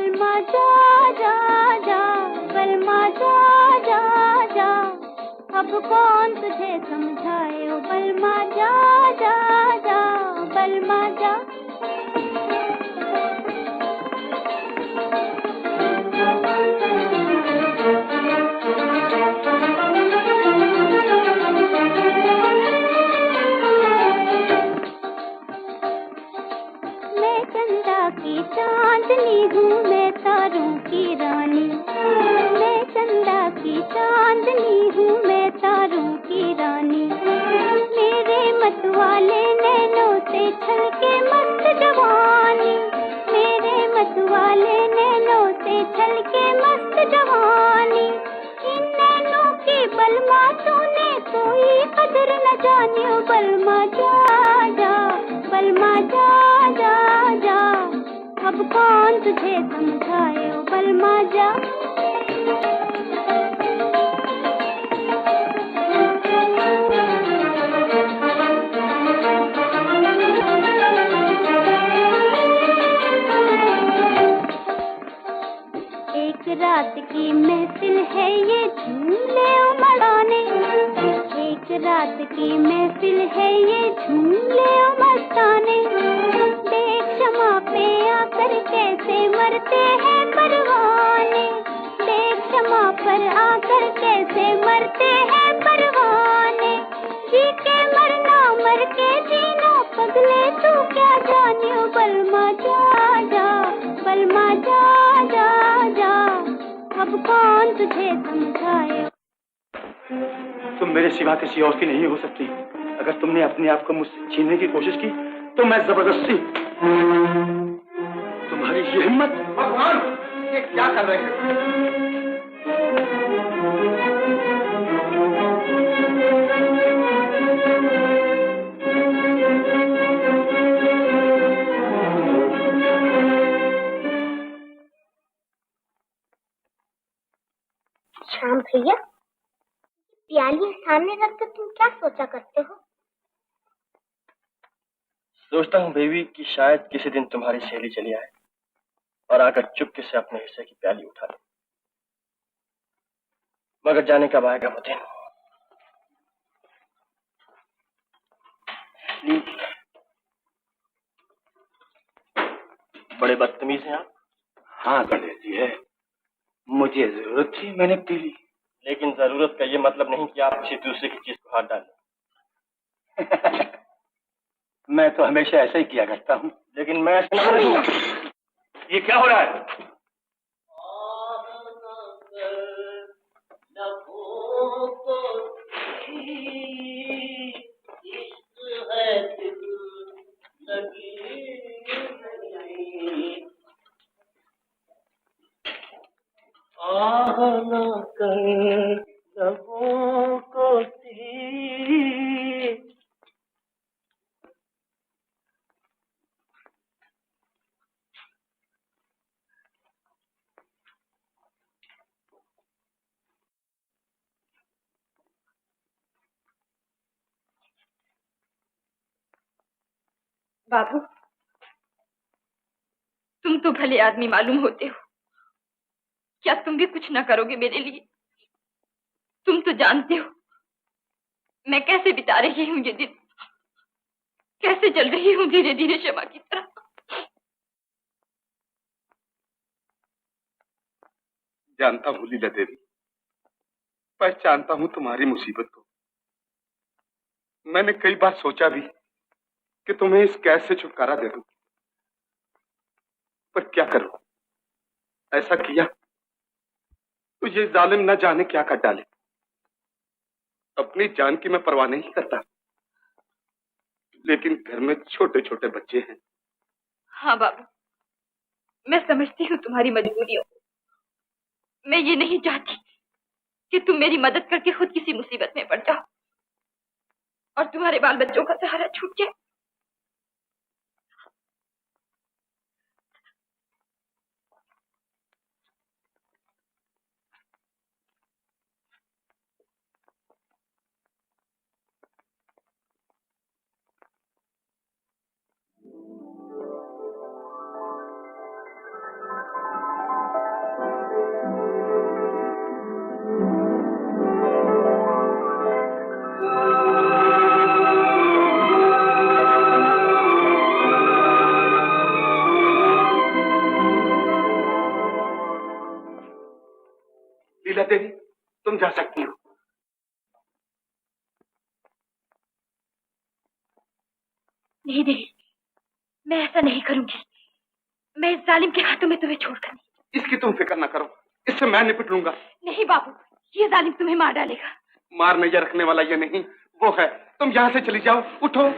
बलमा जा जा जा, बलमा जा जा जा, अब कौन तुझे समझाए ओ बलमा जा जा जा, बलमा जा। मैं चंदा की चांदनी हूँ, मैं तारों की रानी। मैं चंदा की चांदनी हूँ, मैं तारों की रानी। मेरे मतवाले नैनों से छलके मस्त जवानी। मेरे मतवाले नैनों से छलके मस्त जवानी। इन नैनों की बलमा तूने कोई कदर न जानी ओ बलमा जा जा, बलमा जा जा जा, अब कौन तुझे समझाए ओ बलमा जा। एक रात की महफिल है ये झूले मस्ताने। एक रात की महफिल है ये झूले मस्ताने। देख शमा पे आकर कैसे मरते हैं परवाने। देख शमा पर आकर कैसे मरते हैं परवाने। जी के मरना मर के जीना पगले तू क्या जाने ओ बलमा जा जा, बलमा जा जा जा, अब कौन तुझे समझाए। तुम मेरे सिवा किसी और की नहीं हो सकती। अगर तुमने अपने आप को मुझसे छीनने की कोशिश की तो मैं जबरदस्ती। तुम्हारी ये हिम्मत। भगवान, ये क्या कर रहे हैं? श्याम भैया, प्याली सामने रखकर तुम क्या सोचा करते हो? सोचता हूँ बेबी कि शायद किसी दिन तुम्हारी सहेली चली आए और आकर चुपके से अपने हिस्से की प्याली उठा ले। मगर जाने कब आएगा वो दिन। बड़े बदतमीज हैं आप। हाँ गणेश जी है, मुझे जरूरत थी, मैंने पी ली। लेकिन जरूरत का ये मतलब नहीं कि आप किसी दूसरे की चीज को हाथ डालें। मैं तो हमेशा ऐसा ही किया करता हूँ। लेकिन मैं ऐसा नहीं। ये क्या हो रहा है? बाबू, तुम तो भले आदमी मालूम होते हो। क्या तुम भी कुछ ना करोगे मेरे लिए? तुम तो जानते हो मैं कैसे बिता रही हूँ ये दिन, कैसे जल रही हूँ धीरे धीरे शमा की तरह। जानता हूँ लीला देवी, पहचानता हूँ तुम्हारी मुसीबत को। मैंने कई बार सोचा भी कि तुम्हें इस कैद से छुटकारा दे दूं, पर क्या करूं? ऐसा किया तो ये जालिम न जाने क्या कर डाले। अपनी जान की मैं परवाह नहीं करता, लेकिन घर में छोटे छोटे बच्चे हैं। हाँ बाबू, मैं समझती हूँ तुम्हारी मजबूरियों। मैं ये नहीं चाहती कि तुम मेरी मदद करके खुद किसी मुसीबत में पड़ जाओ और तुम्हारे बाल बच्चों का सहारा छूट जाए। लीला देवी, तुम जा सकती हो। नहीं नहीं, मैं ऐसा नहीं करूंगी। मैं इस जालिम के हाथों में तुम्हें छोड़कर नहीं। इसकी तुम फिक्र ना करो, इससे मैं निपट लूंगा। नहीं बाबू, ये जालिम तुम्हें मार डालेगा। मारने या रखने वाला ये नहीं, वो है। तुम यहाँ से चली जाओ, उठो।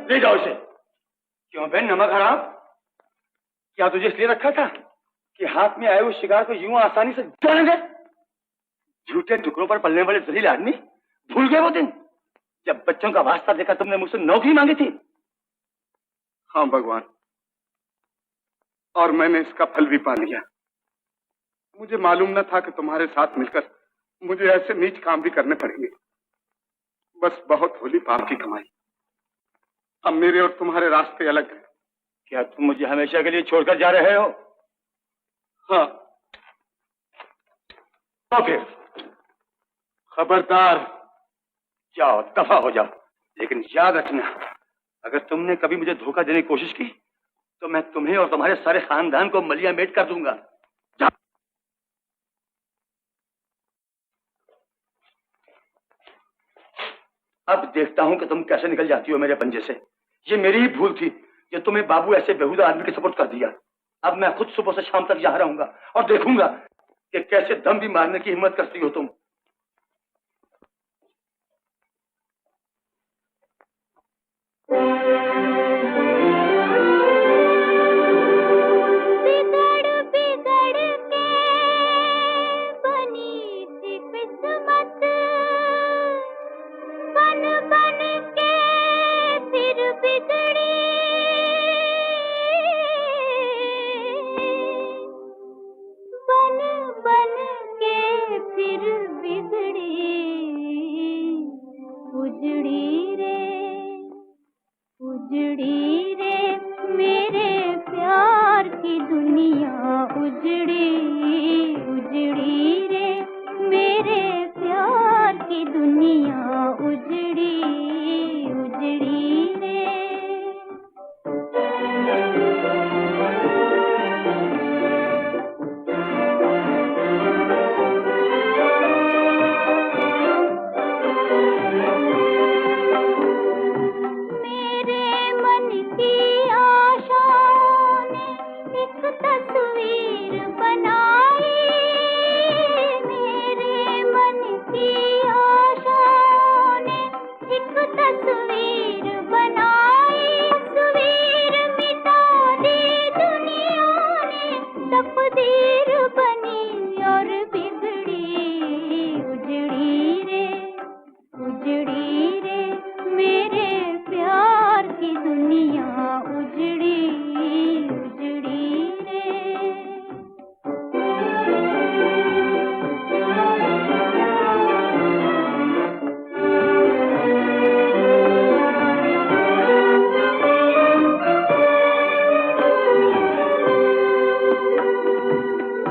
ले जाओ इसे। क्यों बहन, नमक हराम? क्या तुझे इसलिए रखा था कि हाथ में आए हुए शिकार को यूं आसानी से जाने दे? झूठे टुकड़ों पर पलने वाले जलील आदमी, भूल गए वो दिन जब बच्चों का वास्ता देकर तुमने मुझसे नौकरी मांगी थी? हाँ भगवान, और मैंने इसका फल भी पा लिया। मुझे मालूम न था कि तुम्हारे साथ मिलकर मुझे ऐसे नीच काम भी करने पड़ेंगे। बस बहुत होली पाप की कमाई। अब मेरे और तुम्हारे रास्ते अलग हैं। क्या तुम मुझे हमेशा के लिए छोड़कर जा रहे हो? हाँ। तो फिर खबरदार, जाओ, दफा हो जाओ। लेकिन याद रखना, अगर तुमने कभी मुझे धोखा देने की कोशिश की तो मैं तुम्हें और तुम्हारे सारे खानदान को मलिया मेट कर दूंगा। जाओ। अब देखता हूं कि तुम कैसे निकल जाती हो मेरे पंजे से। ये मेरी ही भूल थी कि तुम्हें बाबू ऐसे बेहुदा आदमी के सपोर्ट कर दिया। अब मैं खुद सुबह से शाम तक यहाँ रहूंगा और देखूंगा कि कैसे दम भी मारने की हिम्मत करती हो तुम। बिगड़ बिगड़ के बनी थी किस्मत, बन बन के फिर बिगड़ी, बन बन के फिर बिगड़ी, उजड़ी रे उजड़ी रे मेरे प्यार की दुनिया, उजड़ी उजड़ी रे मेरे प्यार की दुनिया, उजड़ी उजड़ी रे। मेरे मन की आशाओं ने एक तस्वीर बनाई, मेरे मन की आशाओं ने एक तस्वीर बनाई, तस्वीर मिटा दी दुनिया ने, तकदीर बनी और बिगड़ी, उजड़ी रे मेरे प्यार की दुनिया, उजड़ी उजड़ी रे।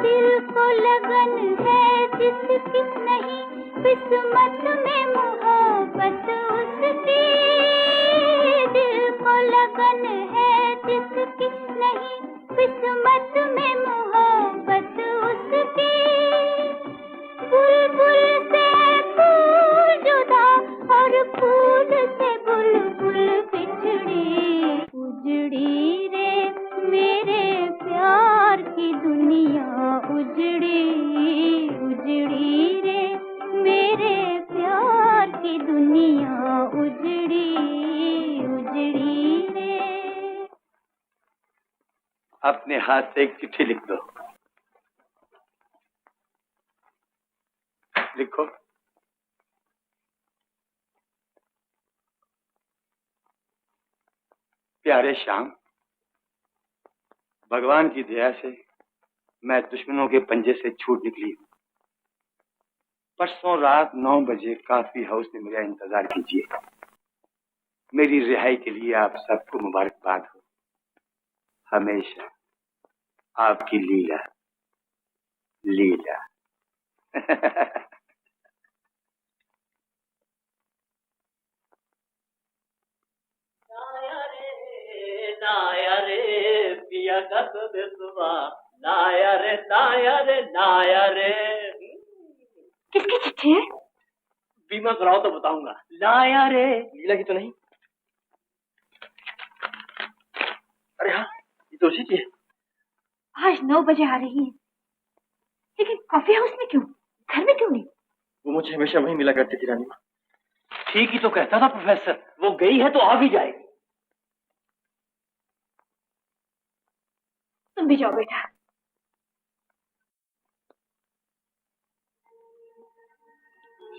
दिल को लगन है जिसकी नहीं, किस्मत में मोहब्बत उसकी, दिल को लगन है जिसकी नहीं, किस्मत में मोहब्बत उसकी। बुलबुल से फूल जुदा और फूल से बुलबुल दुनिया उजड़ी उजड़ी रे। अपने हाथ से एक चिट्ठी लिख दो। लिखो। प्यारे श्याम, भगवान की दया से मैं दुश्मनों के पंजे से छूट निकली हूँ। परसों रात 9 बजे काफी हाउस में मेरा इंतजार कीजिए। मेरी रिहाई के लिए आप सबको मुबारकबाद हो। हमेशा आपकी लीला लीला। लाया रे पिया का तो बेसुआ, लाया रे लाया रे लाया रे। किसकी चिट्ठी है? बीमा कराओ तो बताऊंगा। लाया रे। लीला की तो नहीं? अरे हाँ, ये तो उसी की है। आज 9 बजे आ रही है, लेकिन कॉफी हाउस में क्यों? घर में क्यों नहीं? वो मुझे हमेशा वहीं मिला करती थी रानी माँ। ठीक ही तो कहता था प्रोफेसर, वो गई है तो आ भी जाएगी। तुम भी जाओ बेटा।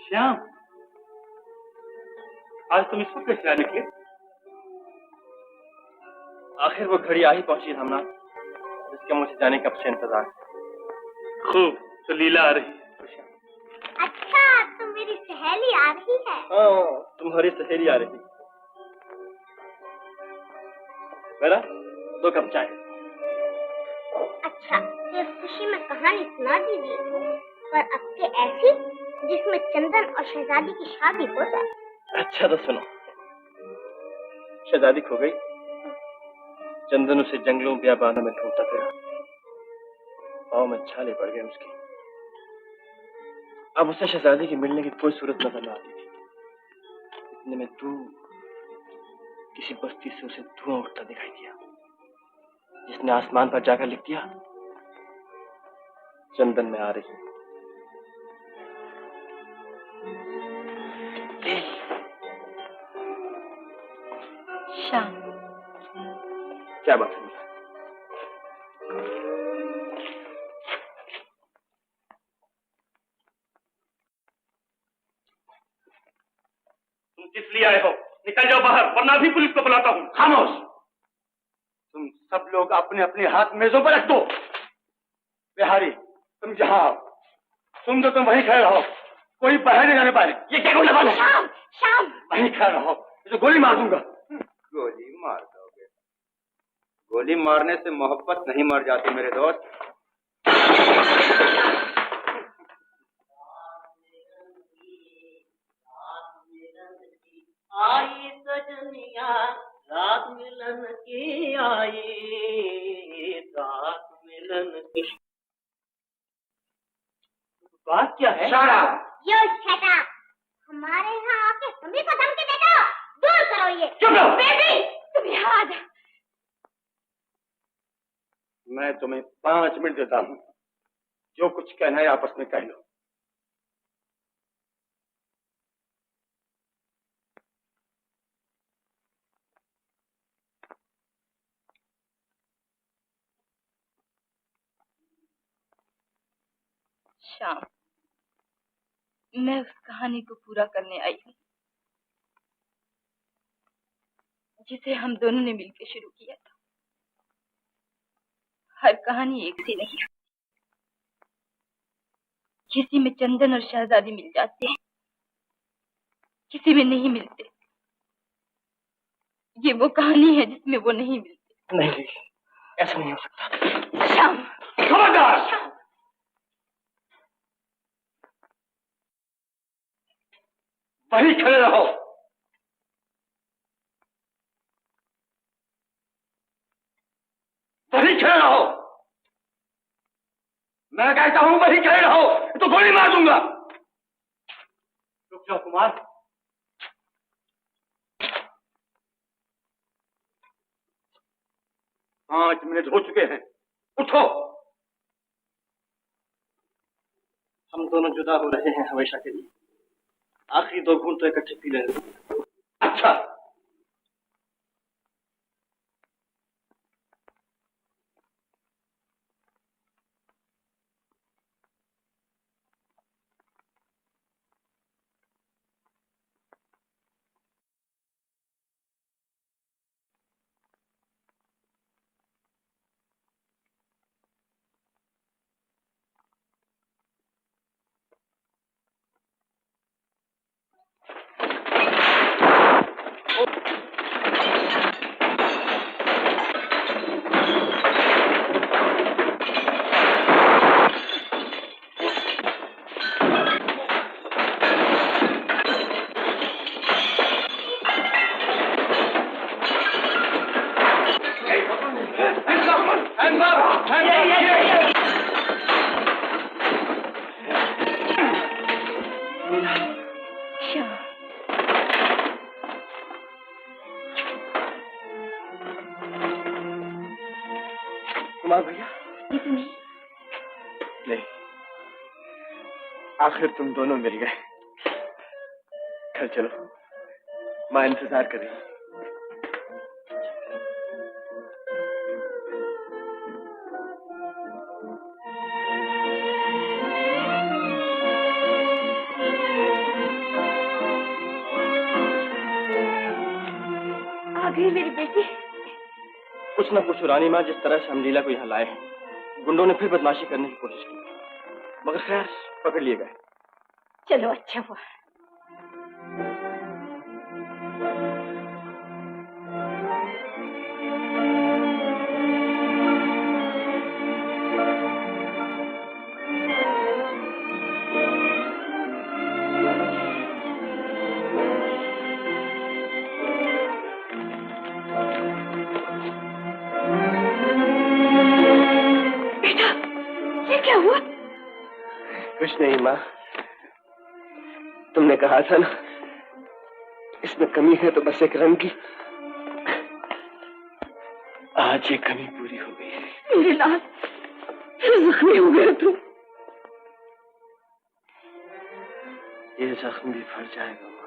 श्याम, आज तुम इस वक्त कैसे आ निकले? आखिर वो घड़ी आ ही पहुंची रामनाथ, जिसका मुझे जाने कब से इंतजार। खूब, तो लीला आ रही है। अच्छा, तो मेरी सहेली आ रही है। हाँ, तुम्हारी सहेली आ रही। मेरा 2 कप चाय। अच्छा, सिर्फ खुशी में कहानी सुना दीजिए, पर अब के ऐसी जिसमें चंदन और शहजादी की शादी हो जाए। अच्छा तो सुनो। शहजादी खो गई, चंदन उसे जंगलों बियाबानों में ढूंढता फिरा, पाँव में छाले पड़ गए उसके। अब उसे शहजादी की मिलने की कोई सूरत नजर न आती थी। इतने में दूर किसी बस्ती से उसे धुआं उठता दिखाई दिया, जिसने आसमान पर जाकर लिख दिया, चंदन में आ रही। श्याम, क्या बात है? तुम किस लिए आए हो? निकल जाओ बाहर, वरना भी पुलिस को बुलाता हूँ। खामोश! तुम सब लोग अपने अपने हाथ मेजों पर रख दो। बिहारी, तुम यहाँ आओ। तुम वहीं खड़े रहो, कोई बाहर नहीं जाने पाए। ये क्या गोली मार? श्याम, श्याम, वहीं खड़े रहो, तो गोली मार दूंगा। गोली मार दोगे? गोली मारने से मोहब्बत नहीं मर जाती मेरे दोस्त। आई सजनिया रात मिलन की आई, रात मिलन की। बात क्या है? यो शट अप। हमारे यहाँ आके सभी को धमकी देते हो, दूर करो ये। चुप रहो। बेबी, तुम यहाँ आ जाओ। मैं तुम्हें 5 मिनट देता हूँ, जो कुछ कहना है आपस में कह लो। श्याम, मैं उस कहानी को पूरा करने आई हूँ जिसे हम दोनों ने मिलकर शुरू किया था। हर कहानी एक सी नहीं, किसी में चंदन और शहजादी मिल जाते हैं, किसी में नहीं मिलते। ये वो कहानी है जिसमें वो नहीं मिलते। नहीं, ऐसा नहीं हो सकता। श्याम, खबरदार! श्याम, वहीं खड़े रहो। वहीं खड़े रहो। मैं कहता हूं वहीं खड़े रहो, तो गोली मार दूंगा। रुक जाओ कुमार। पांच मिनट हो चुके हैं, उठो। हम दोनों जुदा हो रहे हैं हमेशा के लिए। आखिरी 2 घूंट तो इकट्ठे पी लेंगे। अच्छा कुमार भैया, नहीं, आखिर तुम दोनों मिल गए। घर चलो, माँ इंतजार कर रही है। आ गई मेरी बेटी। कुछ न कुछ रानी माँ, जिस तरह से हम लीला को यहाँ लाए हैं, गुंडों ने फिर बदमाशी करने की कोशिश की, मगर खैर पकड़ लिए गए। चलो अच्छा हुआ। क्या हुआ? कुछ नहीं माँ, तुमने कहा था ना इसमें कमी है तो बस एक रंग की, आज ये कमी पूरी हो गई है। मेरे लाल, जख्मी हो गया तुम। ये जख्म भी भर जाएगा माँ।